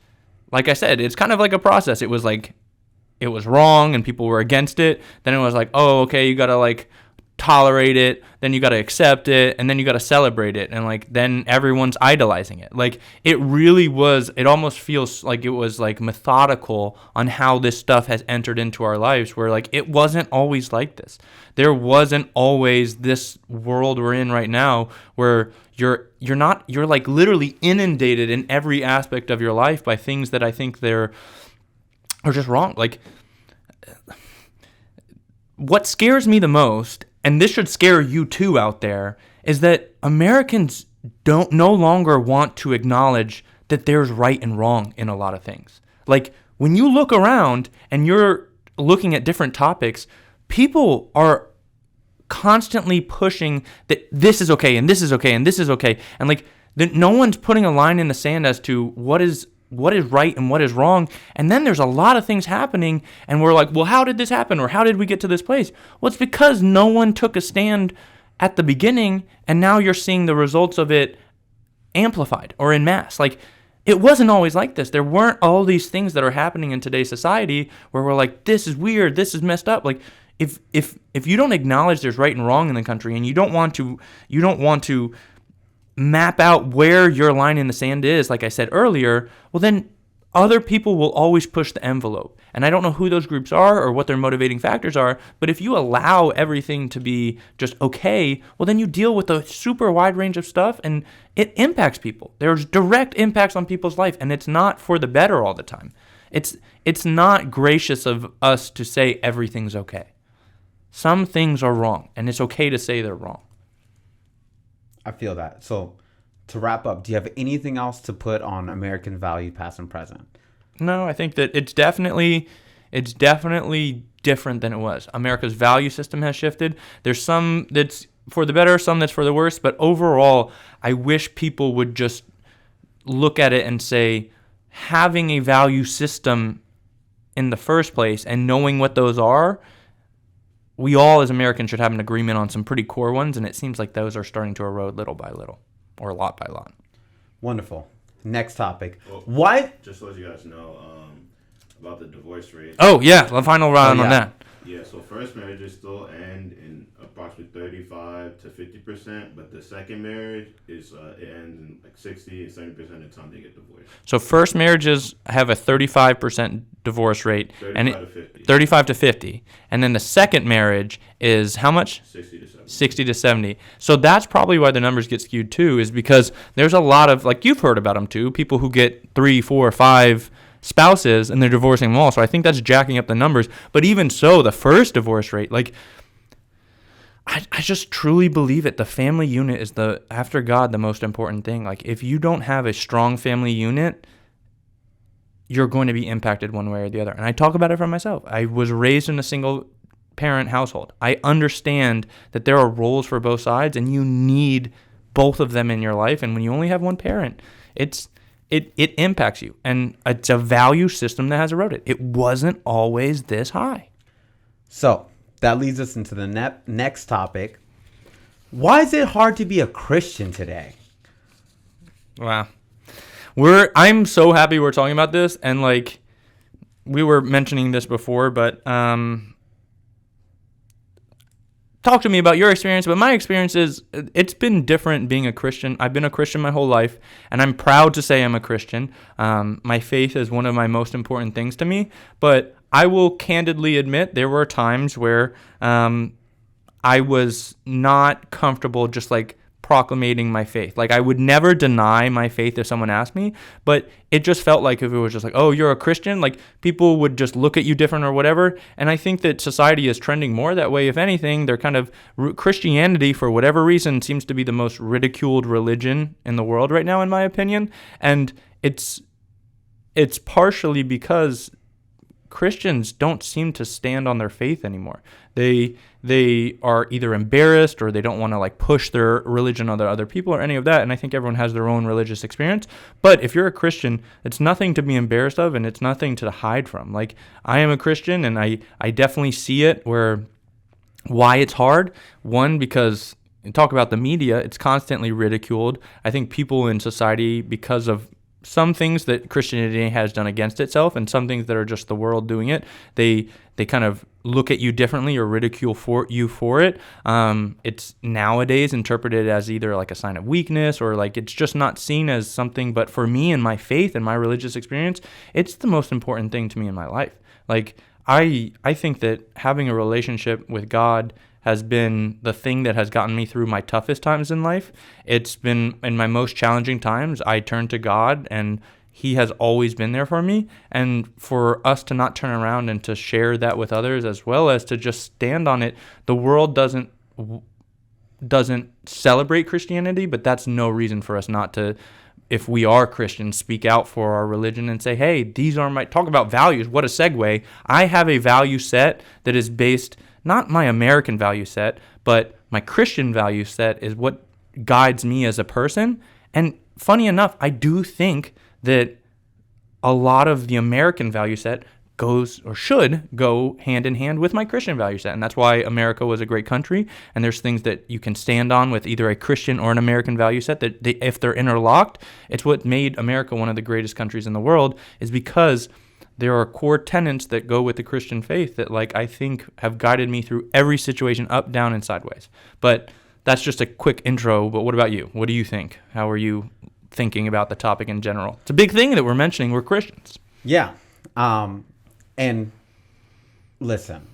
Like I said, it's kind of like a process. It was like, it was wrong and people were against it. Then it was like, oh, okay, you got to like tolerate it, then you got to accept it, and then you got to celebrate it, and like then everyone's idolizing it. Like, it really was, it almost feels like it was like methodical on how this stuff has entered into our lives, where like it wasn't always like this. There wasn't always this world we're in right now where you're like literally inundated in every aspect of your life by things that I think are just wrong. Like, what scares me the most, and this should scare you too out there, is that Americans no longer want to acknowledge that there's right and wrong in a lot of things. Like, when you look around and you're looking at different topics, people are constantly pushing that this is okay and this is okay and this is okay. And like, no one's putting a line in the sand as to what is right and what is wrong. And then there's a lot of things happening and we're like, well, how did this happen? Or how did we get to this place? Well, it's because no one took a stand at the beginning, and now you're seeing the results of it amplified or in mass. Like, it wasn't always like this. There weren't all these things that are happening in today's society where we're like, this is weird, this is messed up. Like, if you don't acknowledge there's right and wrong in the country, and you don't want to map out where your line in the sand is, like I said earlier, well, then other people will always push the envelope. And I don't know who those groups are or what their motivating factors are, but if you allow everything to be just okay, well, then you deal with a super wide range of stuff, and it impacts people. There's direct impacts on people's life, and it's not for the better all the time. It's not gracious of us to say everything's okay. Some things are wrong, and it's okay to say they're wrong. I feel that. So, to wrap up, do you have anything else to put on American value, past and present? No, I think that it's definitely different than it was. America's value system has shifted. There's some that's for the better, some that's for the worse, but overall, I wish people would just look at it and say, having a value system in the first place and knowing what those are, we all as Americans should have an agreement on some pretty core ones, and it seems like those are starting to erode little by little, or lot by lot. Wonderful. Next topic. Well, what? Just to let you guys know about the divorce rate. Oh, yeah, the final round on that. Yeah, so first marriages still end in approximately 35 to 50%, but the second marriage is it ends in like 60 and 70% of the time they get divorced. So first marriages have a 35% divorce rate, 35 to 50, and then the second marriage is how much? 60 to 70. So that's probably why the numbers get skewed too, is because there's a lot of, like, you've heard about them too, people who get 3, 4, 5 spouses and they're divorcing them all. So I think that's jacking up the numbers. But even so, the first divorce rate, like, I just truly believe it. The family unit is after God, the most important thing. Like, if you don't have a strong family unit, you're going to be impacted one way or the other. And I talk about it for myself. I was raised in a single parent household. I understand that there are roles for both sides, and you need both of them in your life. And when you only have one parent, it impacts you. And it's a value system that has eroded. It wasn't always this high. So that leads us into the next topic. Why is it hard to be a Christian today? Wow. I'm so happy we're talking about this. And like, we were mentioning this before, but talk to me about your experience. But my experience is it's been different being a Christian. I've been a Christian my whole life, and I'm proud to say I'm a Christian. My faith is one of my most important things to me. But I will candidly admit there were times where I was not comfortable just like proclamating my faith. Like, I would never deny my faith if someone asked me, but it just felt like if it was just like, oh, you're a Christian, like people would just look at you different or whatever. And I think that society is trending more that way. If anything, they're kind of Christianity, for whatever reason, seems to be the most ridiculed religion in the world right now, in my opinion. And it's partially because Christians don't seem to stand on their faith anymore. They are either embarrassed or they don't want to like push their religion on other people or any of that. And I think everyone has their own religious experience. But if you're a Christian, it's nothing to be embarrassed of, and it's nothing to hide from. Like, I am a Christian, and I definitely see it why it's hard. One, because talk about the media, it's constantly ridiculed. I think people in society, because of some things that Christianity has done against itself and some things that are just the world doing it, they kind of look at you differently or ridicule you for it. It's nowadays interpreted as either like a sign of weakness or like it's just not seen as something. But for me and my faith and my religious experience, it's the most important thing to me in my life. Like, I think that having a relationship with God has been the thing that has gotten me through my toughest times in life. It's been in my most challenging times, I turn to God, and He has always been there for me. And for us to not turn around and to share that with others, as well as to just stand on it. The world doesn't celebrate Christianity, but that's no reason for us not to, if we are Christians, speak out for our religion and say, hey, these are my, talk about values. What a segue. I have a value set that is based, not my American value set, but my Christian value set is what guides me as a person. And funny enough, I do think that a lot of the American value set goes or should go hand in hand with my Christian value set. And that's why America was a great country. And there's things that you can stand on with either a Christian or an American value set that if they're interlocked, it's what made America one of the greatest countries in the world, is because there are core tenets that go with the Christian faith that, like, I think have guided me through every situation, up, down, and sideways. But that's just a quick intro. But what about you? What do you think? How are you thinking about the topic in general? It's a big thing that we're mentioning. We're Christians. Yeah. And listen,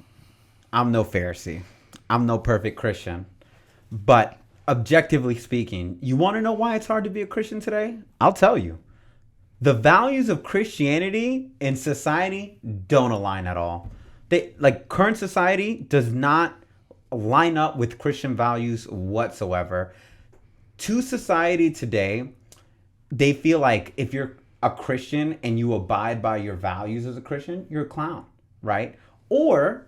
I'm no Pharisee. I'm no perfect Christian. But objectively speaking, you want to know why it's hard to be a Christian today? I'll tell you. The values of Christianity in society don't align at all. Current society does not line up with Christian values whatsoever. To society today, they feel like if you're a Christian and you abide by your values as a Christian, you're a clown, right? Or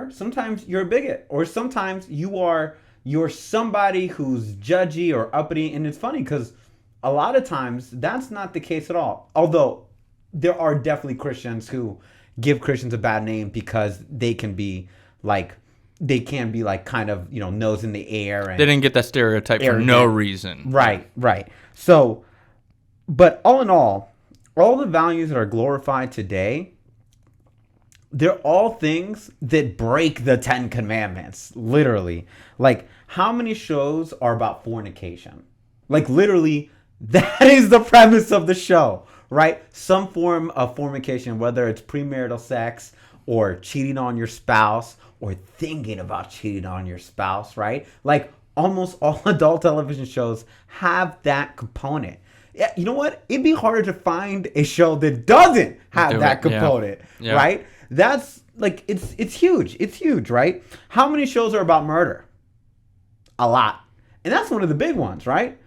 sometimes you're a bigot, or sometimes you're somebody who's judgy or uppity. And it's funny because a lot of times that's not the case at all. Although there are definitely Christians who give Christians a bad name because they can be like kind of, nose in the air. And they didn't get that stereotype for no reason. Right. So, but all in all the values that are glorified today, they're all things that break the 10 Commandments, literally. Like, how many shows are about fornication? Like, literally, that is the premise of the show, right? Some form of fornication, whether it's premarital sex or cheating on your spouse or thinking about cheating on your spouse, right? Like, almost all adult television shows have that component. Yeah, you know what? It'd be harder to find a show that doesn't have that component, yeah. Right? That's like, it's huge. It's huge, right? How many shows are about murder? A lot. And that's one of the big ones, right?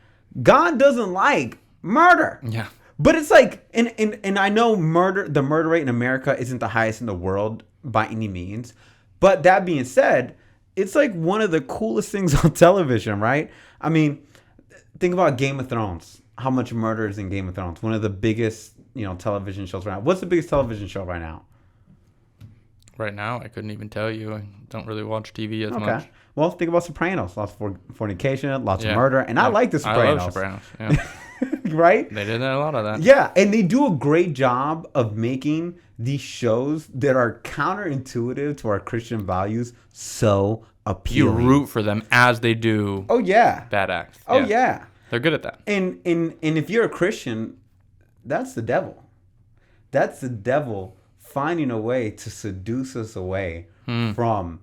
God doesn't like murder. Yeah. But it's like, and I know the murder rate in America isn't the highest in the world by any means. But that being said, it's like one of the coolest things on television, right? I mean, think about Game of Thrones. How much murder is in Game of Thrones? One of the biggest, television shows right now. What's the biggest television show right now? Right now, I couldn't even tell you. I don't really watch TV as much. Well, think about Sopranos. Lots of fornication, lots of Yeah. murder, and I like the Sopranos. I love Sopranos. Yeah. Right? They did a lot of that. Yeah, and they do a great job of making these shows that are counterintuitive to our Christian values so You appealing. root for them as they do Oh yeah. bad acts. Oh yeah. They're good at that. And if you're a Christian, that's the devil. That's the devil finding a way to seduce us away from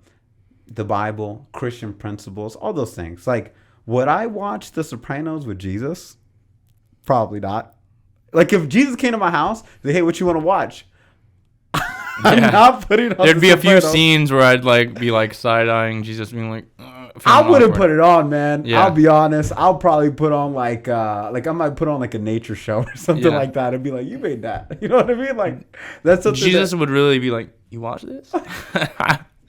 the Bible, Christian principles, all those things. Like, would I watch The Sopranos with Jesus? Probably not. Like, if Jesus came to my house, say, hey, what you want to watch? I'm Yeah. not putting on There'd The be a few Sopranos. scenes where I'd be side-eyeing Jesus, being like, I wouldn't put it on, man. Yeah. I'll be honest. I'll probably put on like I might put on like a nature show or something Yeah. like that and be like, you made that. You know what I mean? Like, that's something Jesus would really be like, you watch this?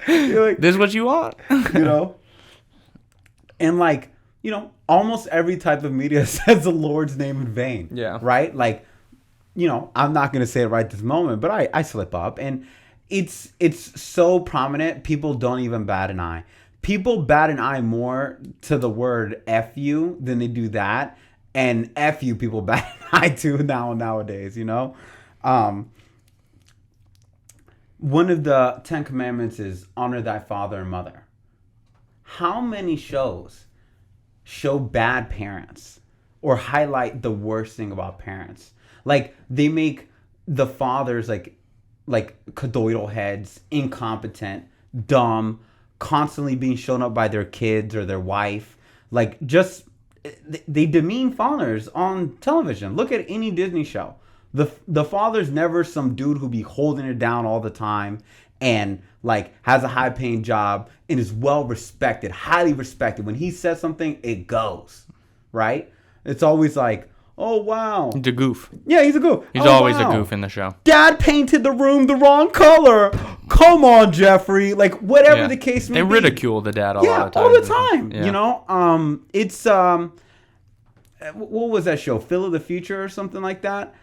you're like, This is what you want? and like, almost every type of media says the Lord's name in vain. Yeah. Right? Like, I'm not going to say it right this moment, but I slip up, and it's so prominent. People don't even bat an eye. People bat an eye more to the word F you than they do that. And F you people bat an eye to nowadays, One of the 10 commandments is honor thy father and mother. How many shows show bad parents or highlight the worst thing about parents? Like, they make the fathers like cadoidal heads, incompetent, dumb, constantly being shown up by their kids or their wife. Like, just they demean fathers on television. Look at any Disney show. The father's never some dude who be holding it down all the time and like has a high paying job and is well respected, highly respected. When he says something, it goes, right? It's always like, oh wow. He's a goof. Yeah, he's a goof. He's always a goof in the show. Dad painted the room the wrong color. Come on, Jeffrey. Like, whatever Yeah. the case may They be. ridicule the dad a lot of times. all the time. Yeah. It's what was that show? Phil of the Future or something like that.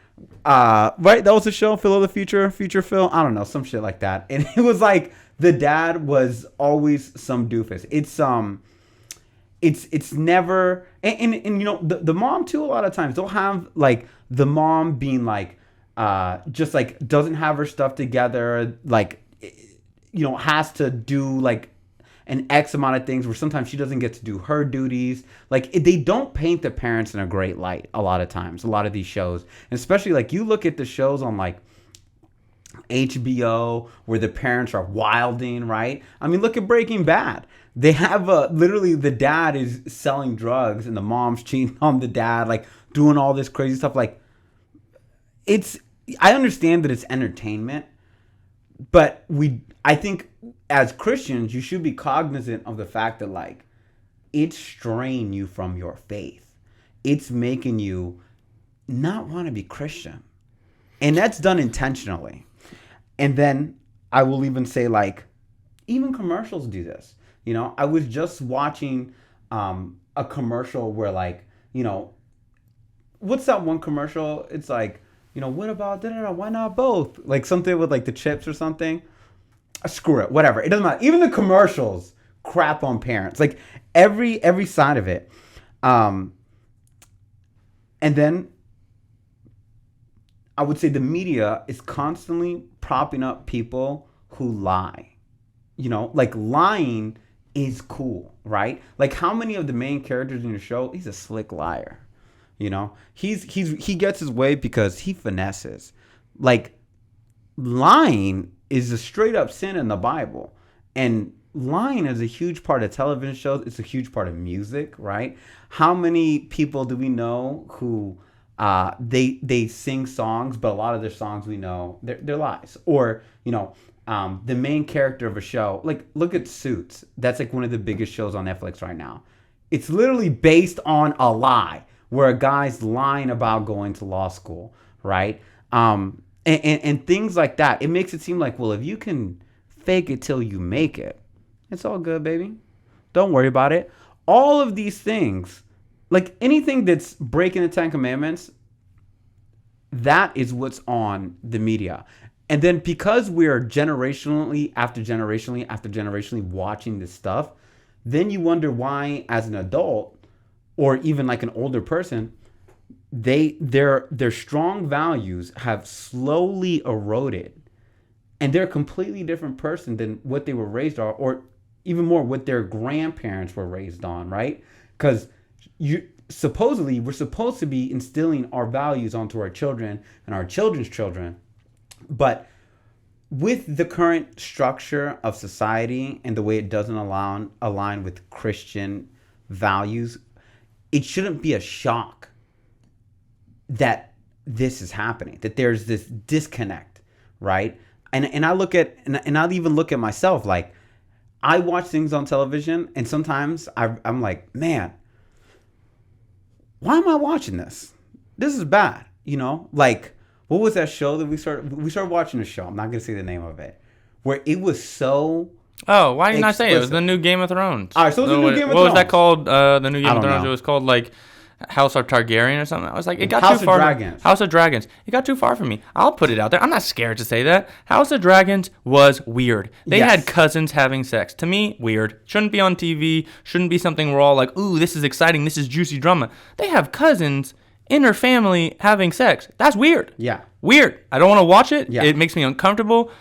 Right? That was the show, Phil of the Future, Future Phil. I don't know, some shit like that. And it was like the dad was always some doofus. It's never and the mom too. A lot of times they'll have like the mom being like just like doesn't have her stuff together, like has to do like an X amount of things where sometimes she doesn't get to do her duties. Like, they don't paint the parents in a great light a lot of times, a lot of these shows. And especially like you look at the shows on like HBO where the parents are wilding, right? I mean, look at Breaking Bad. They have literally the dad is selling drugs and the mom's cheating on the dad, like doing all this crazy stuff. Like, I understand that it's entertainment, but I think as Christians, you should be cognizant of the fact that like it's straying you from your faith. It's making you not want to be Christian. And that's done intentionally. And then I will even say like even commercials do this. I was just watching a commercial where like, what's that one commercial? It's like, what about da-da-da, why not both? Like something with like the chips or something. Screw it, whatever. It doesn't matter. Even the commercials crap on parents. Like every side of it. And then I would say the media is constantly propping up people who lie. Like lying is cool, right? Like how many of the main characters in the show, he's a slick liar. He gets his way because he finesses. Like lying is a straight up sin in the Bible. And lying is a huge part of television shows. It's a huge part of music, right? How many people do we know who they sing songs, but a lot of their songs we know they're lies. Or, the main character of a show, like look at Suits. That's like one of the biggest shows on Netflix right now. It's literally based on a lie where a guy's lying about going to law school, right? And things like that. It makes it seem like, well, if you can fake it till you make it, it's all good, baby. Don't worry about it. All of these things like anything that's breaking the Ten Commandments, that is what's on the media. And then because we're generationally after generationally after generationally watching this stuff, then you wonder why, as an adult or even like an older person, their strong values have slowly eroded, and they're a completely different person than what they were raised on, or even more what their grandparents were raised on, right? Because we're supposed to be instilling our values onto our children and our children's children. But with the current structure of society and the way it doesn't align with Christian values, it shouldn't be a shock that this is happening, that there's this disconnect, right? And I look at, and I'll even look at myself, like, I watch things on television, and sometimes I'm like, man, why am I watching this? This is bad, you know? Like, what was that show that we started watching a show? I'm not gonna say the name of it, where it was so. Oh, why did you not say it? It was the new Game of Thrones. All right, so it was the new Game of Thrones. What was that called? The new Game I of don't Thrones. know. It was called like House of Targaryen or something. I was like, it got House too far. of Dragons. House of Dragons. It got too far for me. I'll put it out there. I'm not scared to say that. House of Dragons was weird. They Yes. had cousins having sex. To me, weird. Shouldn't be on TV. Shouldn't be something we're all like, ooh, this is exciting. This is juicy drama. They have cousins in their family having sex. That's weird. Yeah. Weird. I don't want to watch it. Yeah. It makes me uncomfortable.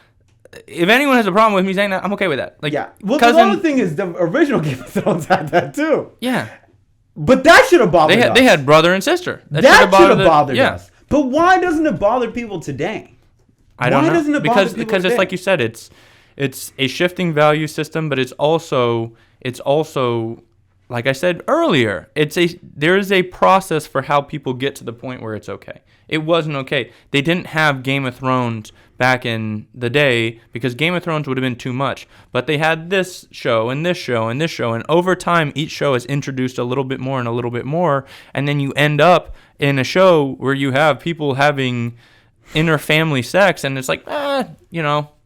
If anyone has a problem with me saying that, I'm okay with that. Like, Yeah. Well, the other thing is the original Game of Thrones had that too. Yeah. But that should have bothered us. They had brother and sister. That should have bothered yeah. us. But why doesn't it bother people today? I don't know. Why doesn't it bother people because today? it's like you said, it's a shifting value system, but it's also like I said earlier, there is a process for how people get to the point where it's okay. It wasn't okay. They didn't have Game of Thrones back in the day because Game of Thrones would have been too much. But they had this show and this show and this show, and over time each show is introduced a little bit more and a little bit more, and then you end up in a show where you have people having inter-family sex, and it's like,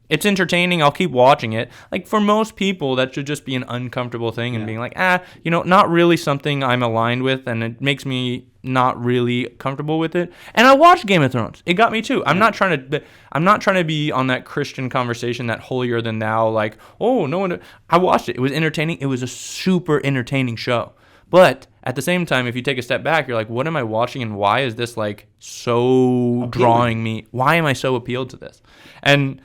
it's entertaining. I'll keep watching it. Like, for most people, that should just be an uncomfortable thing and being like, not really something I'm aligned with, and it makes me not really comfortable with it. And I watched Game of Thrones. It got me too. I'm not trying to be on that Christian conversation, that holier than thou, like, oh, no one. I watched it. It was entertaining. It was a super entertaining show. But at the same time, if you take a step back, you're like, what am I watching, and why is this like so drawing me? Why am I so appealed to this? And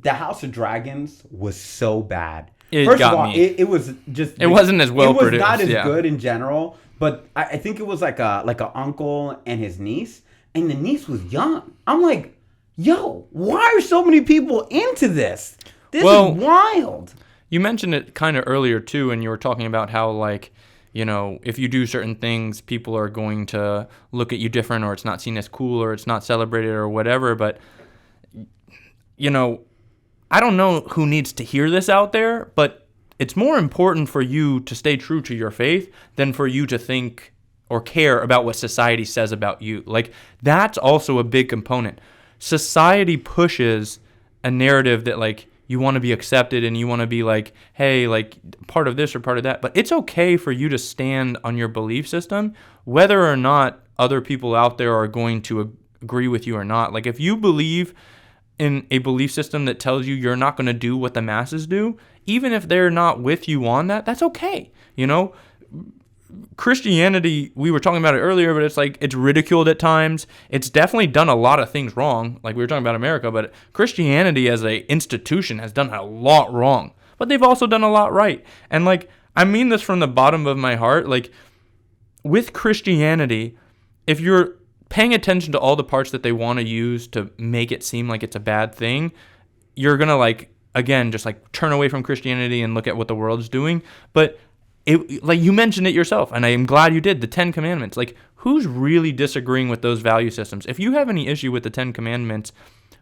the House of Dragons was so bad. It First got of all, me. it was just. It wasn't as well produced. It was not as yeah. good in general, but I think it was like a uncle and his niece, and the niece was young. I'm like, yo, why are so many people into this? This is wild. You mentioned it kind of earlier too, and you were talking about how, like, if you do certain things, people are going to look at you different, or it's not seen as cool, or it's not celebrated, or whatever. But I don't know who needs to hear this out there, but it's more important for you to stay true to your faith than for you to think or care about what society says about you. Like, that's also a big component. Society pushes a narrative that, like, you want to be accepted and you want to be like, hey, like, part of this or part of that. But it's okay for you to stand on your belief system, whether or not other people out there are going to agree with you or not. Like, if you believe in a belief system that tells you you're not going to do what the masses do, even if they're not with you on that, that's okay. Christianity, we were talking about it earlier, but it's like, it's ridiculed at times. It's definitely done a lot of things wrong. Like, we were talking about America, but Christianity as a institution has done a lot wrong, but they've also done a lot right. And like, I mean this from the bottom of my heart. Like, with Christianity, if you're paying attention to all the parts that they want to use to make it seem like it's a bad thing, you're going to, like, again, just like turn away from Christianity and look at what the world's doing. But like, you mentioned it yourself, and I am glad you did, the 10 Commandments. Like, who's really disagreeing with those value systems? If you have any issue with the 10 Commandments,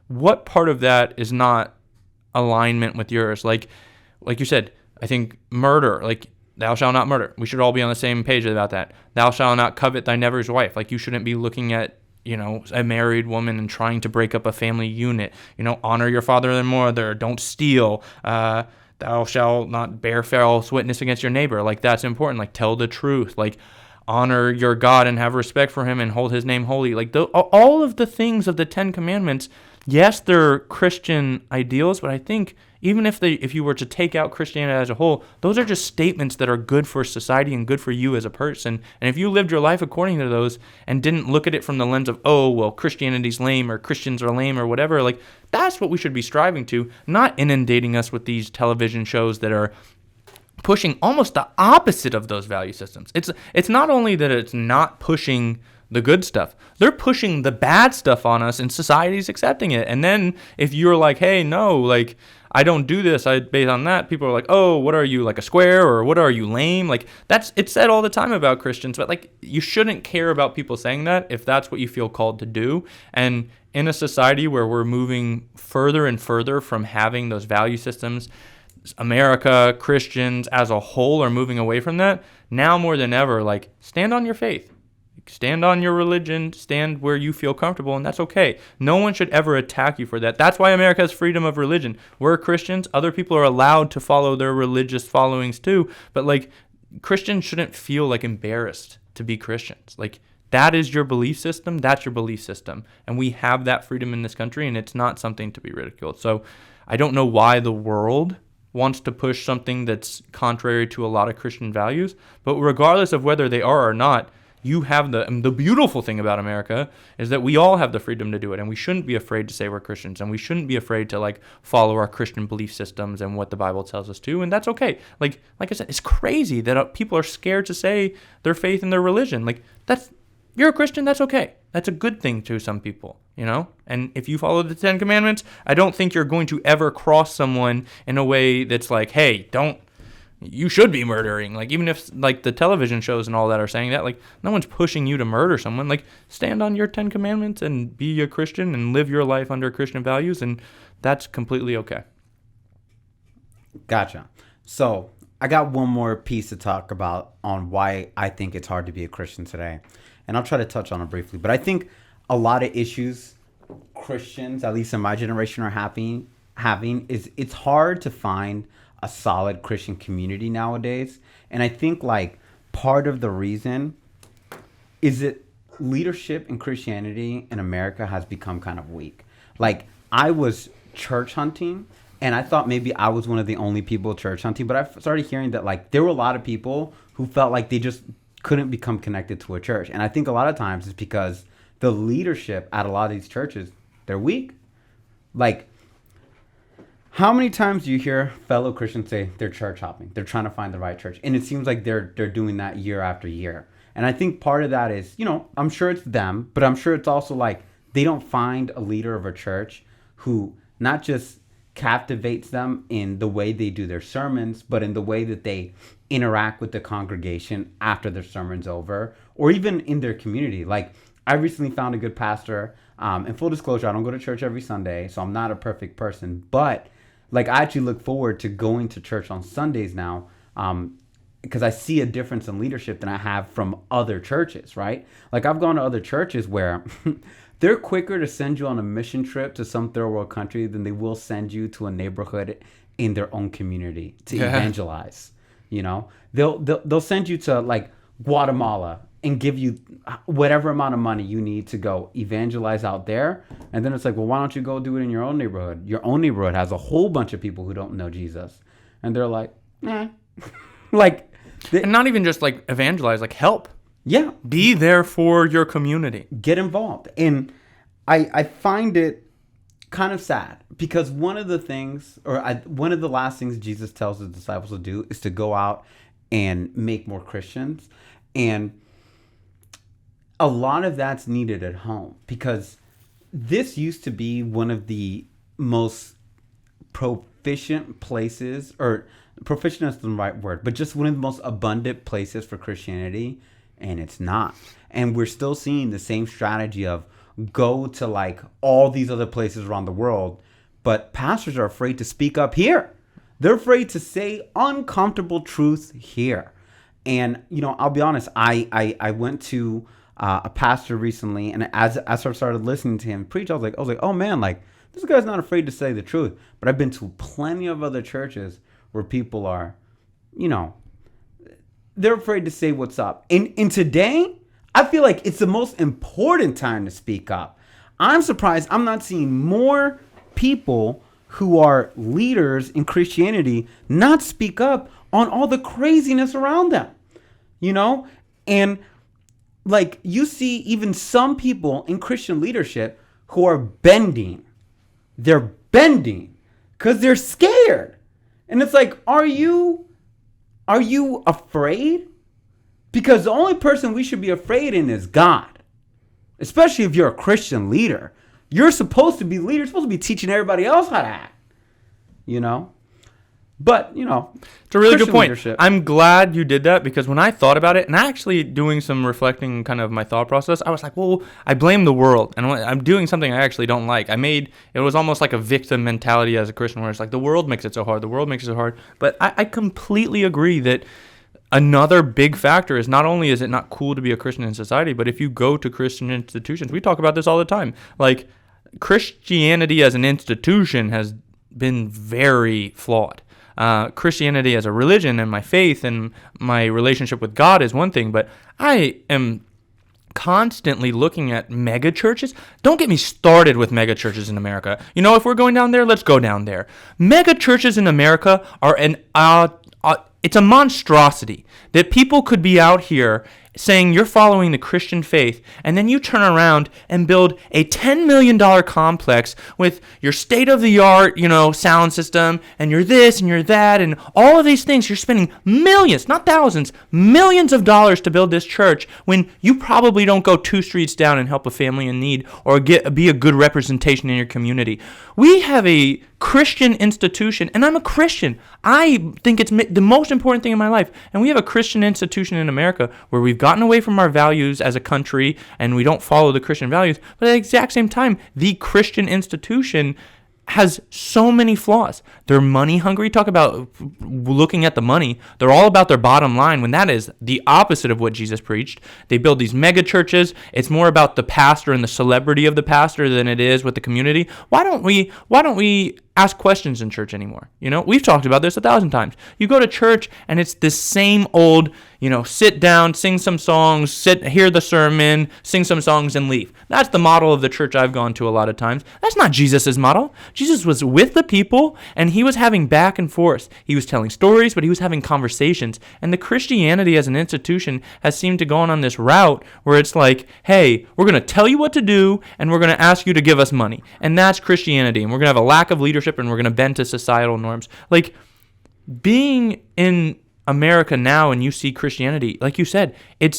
what part of that is not alignment with yours? Like you said, I think murder, like, thou shalt not murder. We should all be on the same page about that. Thou shalt not covet thy neighbor's wife. Like, you shouldn't be looking at, a married woman and trying to break up a family unit. Honor your father and mother. Don't steal. thou shalt not bear false witness against your neighbor. Like, that's important. Like, tell the truth. Like, honor your God and have respect for him and hold his name holy. Like, all of the things of the 10 Commandments, yes, they're Christian ideals, but I think even if you were to take out Christianity as a whole, those are just statements that are good for society and good for you as a person. And if you lived your life according to those and didn't look at it from the lens of, oh, well, Christianity's lame or Christians are lame or whatever, like, that's what we should be striving to, not inundating us with these television shows that are pushing almost the opposite of those value systems. It's not only that it's not pushing the good stuff, they're pushing the bad stuff on us, and society's accepting it. And then if you're like, hey, no, like, I don't do this, I based on that, people are like, oh, what are you, like a square, or what are you, lame? Like, it's said all the time about Christians, but like, you shouldn't care about people saying that if that's what you feel called to do. And in a society where we're moving further and further from having those value systems, America, Christians as a whole are moving away from that. Now more than ever, like, stand on your faith. Stand on your religion, stand where you feel comfortable, and that's okay. No one should ever attack you for that. That's why America has freedom of religion. We're Christians. Other people are allowed to follow their religious followings too. But, like, Christians shouldn't feel, like, embarrassed to be Christians. Like, that is your belief system. That's your belief system. And we have that freedom in this country, and it's not something to be ridiculed. So I don't know why the world wants to push something that's contrary to a lot of Christian values. But regardless of whether they are or not, you have the beautiful thing about America is that we all have the freedom to do it, and we shouldn't be afraid to say we're Christians, and we shouldn't be afraid to, like, follow our Christian belief systems and what the Bible tells us to, and that's okay. Like I said, it's crazy that people are scared to say their faith in their religion. Like, you're a Christian, that's okay. That's a good thing to some people, you know? And if you follow the 10 Commandments, I don't think you're going to ever cross someone in a way that's like, hey, you should be murdering. Like, even if, like, the television shows and all that are saying that, like, no one's pushing you to murder someone. Like, stand on your 10 Commandments and be a Christian and live your life under Christian values, and that's completely okay. Gotcha. So I got one more piece to talk about on why I think it's hard to be a Christian today, and I'll try to touch on it briefly. But I think a lot of issues Christians, at least in my generation, are having is it's hard to find a solid Christian community nowadays. And I think, like, part of the reason is that leadership in Christianity in America has become kind of weak. Like, I was church hunting, and I thought maybe I was one of the only people church hunting, but I started hearing that, like, there were a lot of people who felt like they just couldn't become connected to a church. And I think a lot of times it's because the leadership at a lot of these churches, they're weak. Like, how many times do you hear fellow Christians say they're church hopping? They're trying to find the right church. And it seems like they're doing that year after year. And I think part of that is, you know, I'm sure it's them, but I'm sure it's also like they don't find a leader of a church who not just captivates them in the way they do their sermons, but in the way that they interact with the congregation after their sermon's over, or even in their community. Like, I recently found a good pastor. In full disclosure, I don't go to church every Sunday, so I'm not a perfect person. But, like, I actually look forward to going to church on Sundays now, because I see a difference in leadership than I have from other churches, right? Like, I've gone to other churches where they're quicker to send you on a mission trip to some third world country than they will send you to a neighborhood in their own community to evangelize. You know, they'll send you to, like, Guatemala and give you whatever amount of money you need to go evangelize out there. And then it's like, well, why don't you go do it in your own neighborhood? Your own neighborhood has a whole bunch of people who don't know Jesus. And they're like, like, and not even just, like, evangelize, like, help. Yeah. Be there for your community. Get involved. And I find it kind of sad because one of the last things Jesus tells his disciples to do is to go out and make more Christians. And a lot of that's needed at home because this used to be one of the most proficient places, or proficient is the right word, but just one of the most abundant places for Christianity, and it's not. And we're still seeing the same strategy of go to, like, all these other places around the world, but pastors are afraid to speak up here. They're afraid to say uncomfortable truths here. And, you know, I'll be honest, I went to a pastor recently, and as I started listening to him preach, I was like, oh man, like, this guy's not afraid to say the truth. But I've been to plenty of other churches where people are, you know, they're afraid to say what's up. And today, I feel like it's the most important time to speak up. I'm surprised I'm not seeing more people who are leaders in Christianity not speak up on all the craziness around them, you know? And like you see even some people in Christian leadership who are bending. They're bending because they're scared. And it's like, are you afraid? Because the only person we should be afraid in is God. Especially if you're a Christian leader. You're supposed to be leader. You're supposed to be teaching everybody else how to act. You know? But, you know. It's a really good point. Leadership. I'm glad you did that, because when I thought about it, and actually doing some reflecting kind of my thought process, I was like, well, I blame the world. And I'm doing something I actually don't like. It was almost like a victim mentality as a Christian, where it's like, the world makes it so hard. The world makes it so hard. But I completely agree that another big factor is not only is it not cool to be a Christian in society, but if you go to Christian institutions, we talk about this all the time. Like, Christianity as an institution has been very flawed. Christianity as a religion and my faith and my relationship with God is one thing, but I am constantly looking at mega churches. Don't get me started with mega churches in America. You know, if we're going down there, let's go down there. Mega churches in America are it's a monstrosity that people could be out here saying you're following the Christian faith, and then you turn around and build a $10 million complex with your state-of-the-art, sound system, and you're this and you're that, and all of these things. You're spending millions, not thousands, millions of dollars to build this church when you probably don't go 2 streets down and help a family in need or be a good representation in your community. We have a Christian institution, and I'm a Christian. I think it's the most important thing in my life. And we have a Christian institution in America where we've gotten away from our values as a country and we don't follow the Christian values. But at the exact same time, the Christian institution has so many flaws. They're money hungry. Talk about looking at the money. They're all about their bottom line, when that is the opposite of what Jesus preached. They build these mega churches. It's more about the pastor and the celebrity of the pastor than it is with the community. Why don't we ask questions in church anymore? We've talked about this 1,000 times. You go to church and it's this same old, sit down, sing some songs, hear the sermon, sing some songs and leave. That's the model of the church I've gone to a lot of times. That's not Jesus's model. Jesus was with the people and he was having back and forth. He was telling stories, but he was having conversations. And the Christianity as an institution has seemed to go on this route where it's like, hey, we're going to tell you what to do and we're going to ask you to give us money. And that's Christianity. And we're going to have a lack of leadership and we're going to bend to societal norms. Like, being in America now and you see Christianity, like you said,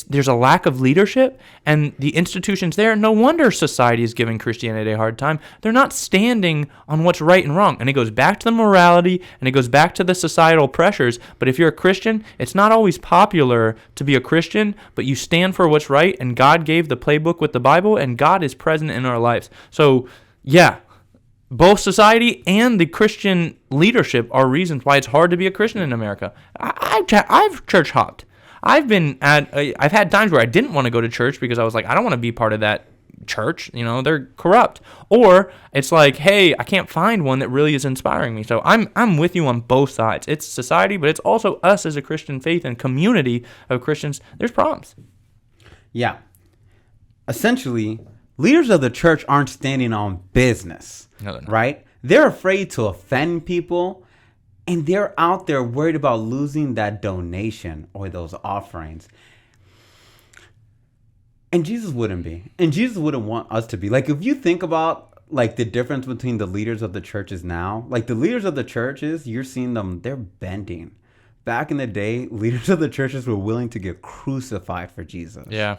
there's a lack of leadership and the institutions there. No wonder society is giving Christianity a hard time. They're not standing on what's right and wrong. And it goes back to the morality and it goes back to the societal pressures. But if you're a Christian, it's not always popular to be a Christian, but you stand for what's right, and God gave the playbook with the Bible, and God is present in our lives. So, yeah. Both society and the Christian leadership are reasons why it's hard to be a Christian in America. I've church hopped. I've had times where I didn't want to go to church because I was like, I don't want to be part of that church. They're corrupt. Or it's like, hey, I can't find one that really is inspiring me. So I'm with you on both sides. It's society, but it's also us as a Christian faith and community of Christians. There's problems. Yeah. Essentially, leaders of the church aren't standing on business. No, they're not. Right? They're afraid to offend people, and they're out there worried about losing that donation or those offerings. And Jesus wouldn't be. And Jesus wouldn't want us to be. Like, if you think about, like, the difference between the leaders of the churches now, like, the leaders of the churches, you're seeing them, they're bending. Back in the day, leaders of the churches were willing to get crucified for Jesus. Yeah.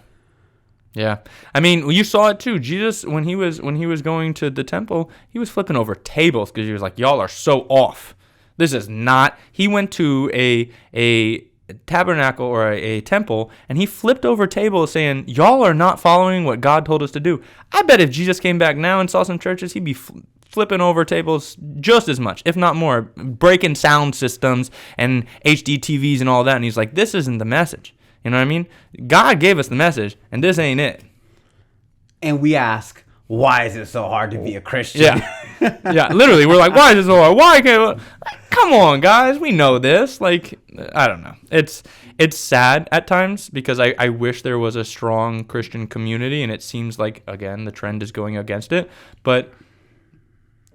Yeah. I mean, you saw it too. Jesus, when he was going to the temple, he was flipping over tables because he was like, y'all are so off. This is not. He went to a tabernacle or a temple and he flipped over tables saying, y'all are not following what God told us to do. I bet if Jesus came back now and saw some churches, he'd be flipping over tables just as much, if not more, breaking sound systems and HD TVs and all that. And he's like, this isn't the message. You know what I mean? God gave us the message, and this ain't it. And we ask, why is it so hard to be a Christian? Yeah. Yeah, literally, we're like, why is it so hard? Why can't? Come on, guys, we know this. Like, I don't know. It's sad at times because I wish there was a strong Christian community, and it seems like, again, the trend is going against it. But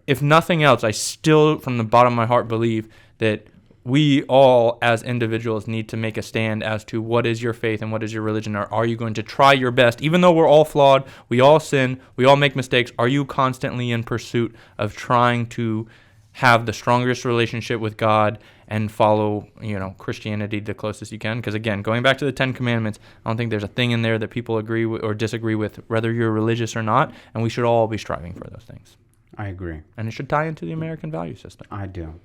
if nothing else, I still, from the bottom of my heart, believe that we all, as individuals, need to make a stand as to what is your faith and what is your religion. Or are you going to try your best? Even though we're all flawed, we all sin, we all make mistakes, are you constantly in pursuit of trying to have the strongest relationship with God and follow, Christianity the closest you can? Because, again, going back to the Ten Commandments, I don't think there's a thing in there that people agree with or disagree with, whether you're religious or not, and we should all be striving for those things. I agree. And it should tie into the American value system. I do.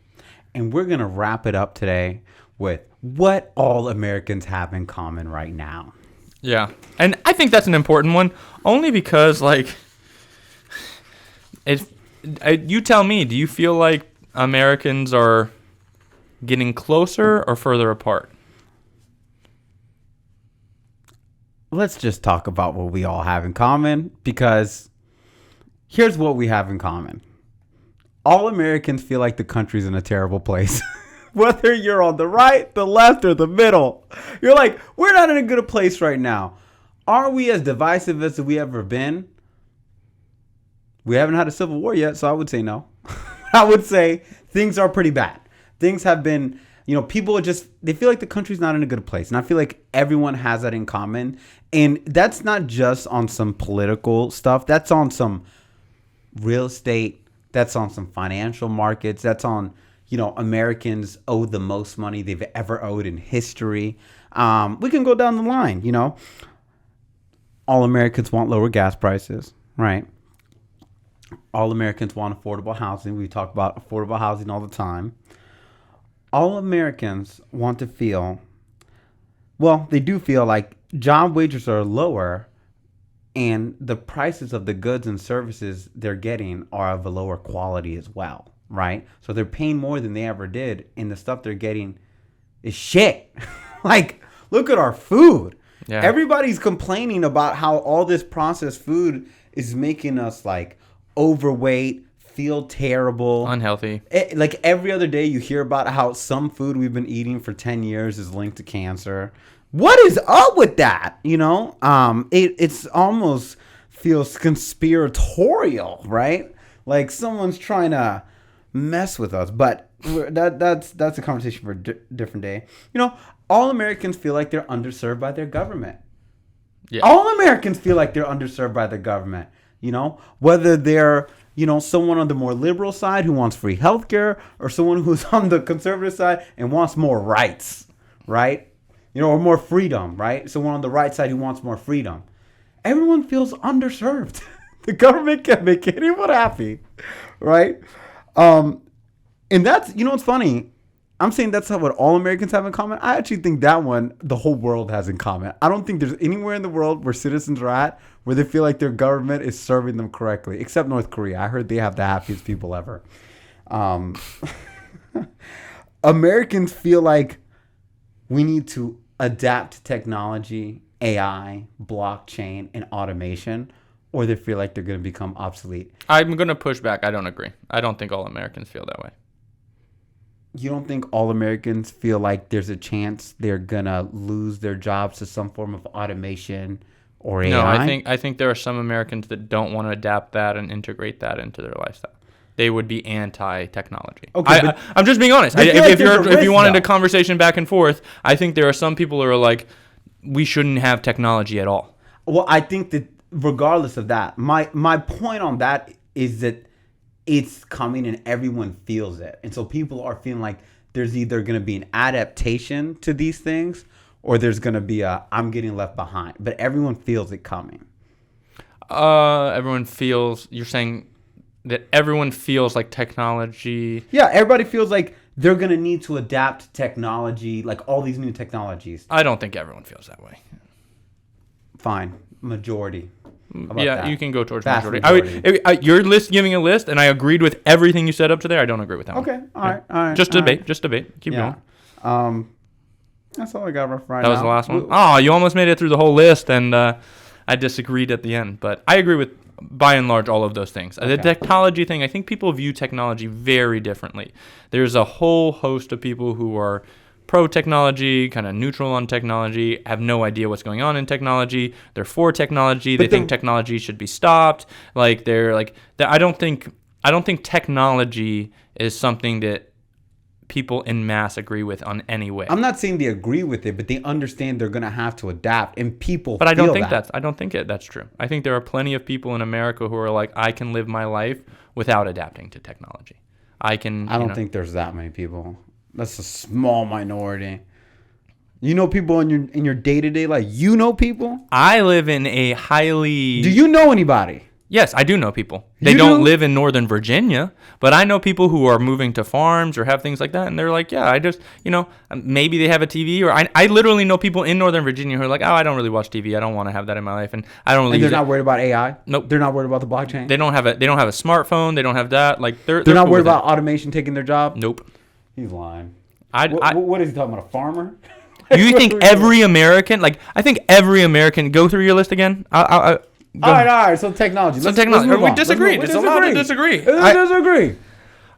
And we're going to wrap it up today with what all Americans have in common right now. Yeah. And I think that's an important one, only because, you tell me, do you feel like Americans are getting closer or further apart? Let's just talk about what we all have in common, because here's what we have in common. All Americans feel like the country's in a terrible place. Whether you're on the right, the left, or the middle. You're like, we're not in a good place right now. Are we as divisive as we ever been? We haven't had a civil war yet, so I would say no. I would say things are pretty bad. Things have been, people they feel like the country's not in a good place. And I feel like everyone has that in common. And that's not just on some political stuff. That's on some real estate. That's on some financial markets. That's on, Americans owe the most money they've ever owed in history. We can go down the line, All Americans want lower gas prices, right? All Americans want affordable housing. We talk about affordable housing all the time. All Americans want to feel, they do feel like job wages are lower, and the prices of the goods and services they're getting are of a lower quality as well, right? So they're paying more than they ever did, and the stuff they're getting is shit. Look at our food. Yeah. Everybody's complaining about how all this processed food is making us overweight, feel terrible, unhealthy. Every other day you hear about how some food we've been eating for 10 years is linked to cancer. What is up with that? It's almost feels conspiratorial, right? Like someone's trying to mess with us. But that's a conversation for a different day. All Americans feel like they're underserved by their government. Yeah. All Americans feel like they're underserved by the government. Whether they're someone on the more liberal side who wants free healthcare, or someone who's on the conservative side and wants more rights, right? Or more freedom, right? Someone on the right side who wants more freedom. Everyone feels underserved. The government can make anyone happy, right? And that's, it's funny. I'm saying that's what all Americans have in common. I actually think that one, the whole world has in common. I don't think there's anywhere in the world where citizens are at where they feel like their government is serving them correctly, except North Korea. I heard they have the happiest people ever. Americans feel like we need to adapt technology, AI, blockchain, and automation, or they feel like they're going to become obsolete. I'm going to push back. I don't agree. I don't think all Americans feel that way. You don't think all Americans feel like there's a chance they're going to lose their jobs to some form of automation or AI? No, I think there are some Americans that don't want to adapt that and integrate that into their lifestyle. They would be anti-technology. Okay, I'm just being honest. If you wanted a conversation back and forth, I think there are some people who are like, we shouldn't have technology at all. Well, I think that regardless of that, my point on that is that it's coming and everyone feels it. And so people are feeling like there's either going to be an adaptation to these things or there's going to be I'm getting left behind. But everyone feels it coming. Everyone feels, you're saying that everyone feels like technology. Yeah, everybody feels like they're going to need to adapt technology, like all these new technologies. I don't think everyone feels that way. Fine. Majority. Yeah, that? You can go towards majority. Your list, giving a list, and I agreed with everything you said up to there. I don't agree with that one. Okay, all right. Just debate. Keep going. That's all I got right now. That was the last one? Oh, you almost made it through the whole list, and I I disagreed at the end, but I agree with by and large all of those things. The technology thing, I think people view technology very differently. There's a whole host of people who are pro technology, kind of neutral on technology, have no idea what's going on in technology. They're for technology. They think technology should be stopped. Like I don't think technology is something that people in mass agree with on any way. I'm not saying they agree with it, but they understand they're going to have to adapt, and people But I feel don't think that. that's true. I think there are plenty of people in America who are like, I can live my life without adapting to technology. I don't think there's that many people. That's a small minority. You know people in your day-to-day life? You know people? I live in a highly... Do you know anybody? Yes, I do know people. They You don't do? live in Northern Virginia, but I know people who are moving to farms or have things like that, and they're like, yeah, I just, maybe they have a TV, or I literally know people in Northern Virginia who are like, oh, I don't really watch TV. I don't want to have that in my life, and I don't really And they're use not it. worried about AI? Nope. They're not worried about the blockchain? They don't have a smartphone. They don't have that. Like they're They're not cool worried with about automation taking their job? it. Nope. He's lying. I What is he talking about, a farmer? you think every American, like I think every American, go through your list again. Go. All right. So technology. So Let's technology. move We on. disagreed. Let's It's allowed to disagree. Disagree.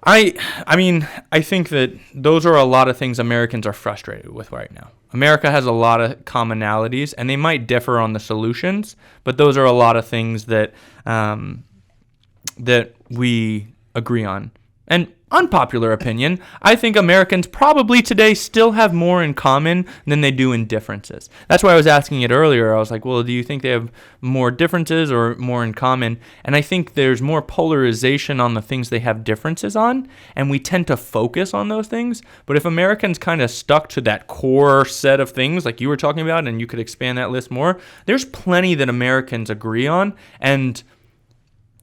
I mean, I think that those are a lot of things Americans are frustrated with right now. America has a lot of commonalities, and they might differ on the solutions, but those are a lot of things that that we agree on. And unpopular opinion, I think Americans probably today still have more in common than they do in differences. That's why I was asking it earlier. I was like, well, do you think they have more differences or more in common? And I think there's more polarization on the things they have differences on, and we tend to focus on those things. But if Americans kind of stuck to that core set of things like you were talking about, and you could expand that list more, there's plenty that Americans agree on, and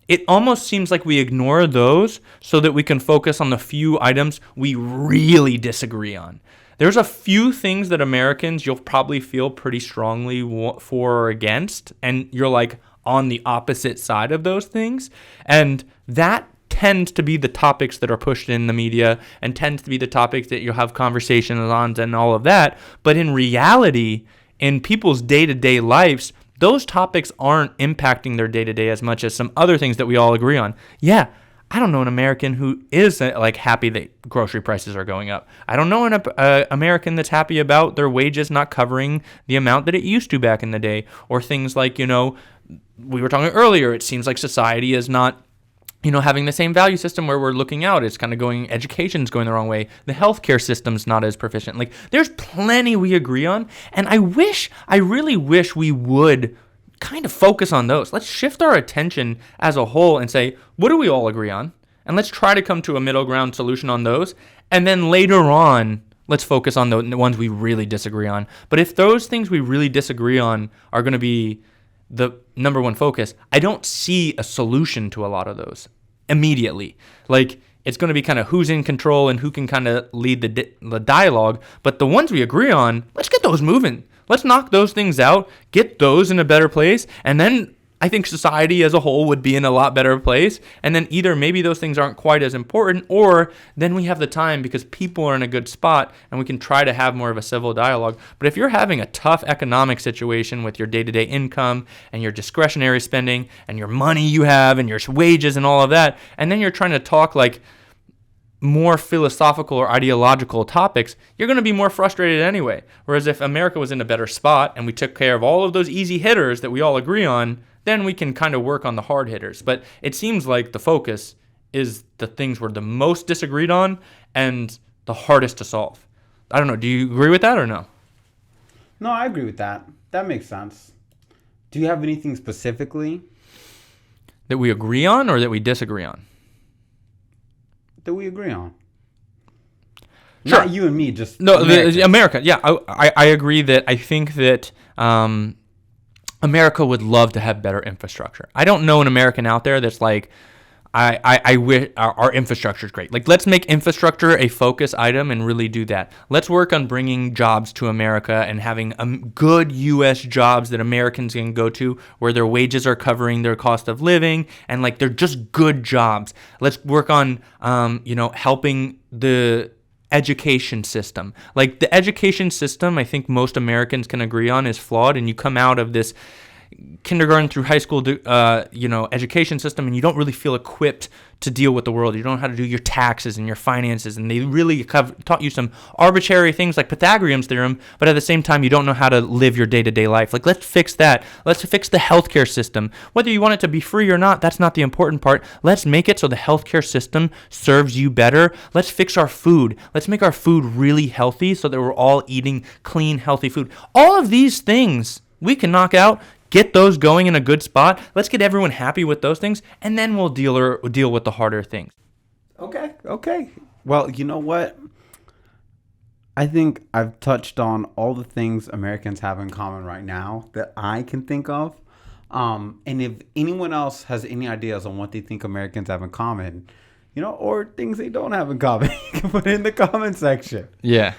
it almost seems like we ignore those so that we can focus on the few items we really disagree on. There's a few things that Americans you'll probably feel pretty strongly for or against, and you're like on the opposite side of those things. And that tends to be the topics that are pushed in the media and tends to be the topics that you'll have conversations on and all of that. But in reality, in people's day-to-day lives, those topics aren't impacting their day-to-day as much as some other things that we all agree on. Yeah, I don't know an American who is like happy that grocery prices are going up. I don't know an American that's happy about their wages not covering the amount that it used to back in the day. Or things like, we were talking earlier, it seems like society is not having the same value system where we're looking out. It's kind of education's going the wrong way. The healthcare system's not as proficient. Like, there's plenty we agree on. And I really wish we would kind of focus on those. Let's shift our attention as a whole and say, what do we all agree on? And let's try to come to a middle ground solution on those. And then later on, let's focus on the ones we really disagree on. But if those things we really disagree on are going to be the number one focus, I don't see a solution to a lot of those immediately. Like, it's going to be kind of who's in control and who can kind of lead the dialogue. But the ones we agree on, let's get those moving. Let's knock those things out, get those in a better place, and then I think society as a whole would be in a lot better place. And then either maybe those things aren't quite as important, or then we have the time because people are in a good spot and we can try to have more of a civil dialogue. But if you're having a tough economic situation with your day-to-day income and your discretionary spending and your money you have and your wages and all of that, and then you're trying to talk like more philosophical or ideological topics, you're going to be more frustrated anyway. Whereas if America was in a better spot and we took care of all of those easy hitters that we all agree on, then we can kind of work on the hard hitters. But it seems like the focus is the things we're the most disagreed on and the hardest to solve. I don't know. Do you agree with that or no? No, I agree with that. That makes sense. Do you have anything specifically That we agree on or that we disagree on? that we agree on? Sure. Not you and me, just No, Americans. America. Yeah, I agree that I think that America would love to have better infrastructure. I don't know an American out there that's like, I wish our infrastructure is great. Like, let's make infrastructure a focus item and really do that. Let's work on bringing jobs to America and having good U.S. jobs that Americans can go to where their wages are covering their cost of living and like they're just good jobs. Let's work on helping the education system. Like, the education system, I think most Americans can agree on, is flawed, and you come out of this kindergarten through high school, education system, and you don't really feel equipped to deal with the world. You don't know how to do your taxes and your finances, and they really have taught you some arbitrary things like Pythagorean's theorem, but at the same time, you don't know how to live your day-to-day life. Like, let's fix that. Let's fix the healthcare system. Whether you want it to be free or not, that's not the important part. Let's make it so the healthcare system serves you better. Let's fix our food. Let's make our food really healthy so that we're all eating clean, healthy food. All of these things we can knock out. Get those going in a good spot. Let's get everyone happy with those things, and then we'll deal with the harder things. Okay. Well, you know what? I think I've touched on all the things Americans have in common right now that I can think of. And if anyone else has any ideas on what they think Americans have in common, or things they don't have in common, you can put it in the comment section. Yeah.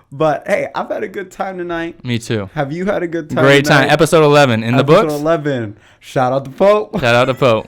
But hey, I've had a good time tonight. Me too. Have you had a good time? Great time. Episode 11 in the books. Episode 11. Shout out to Pope. Shout out to Pope.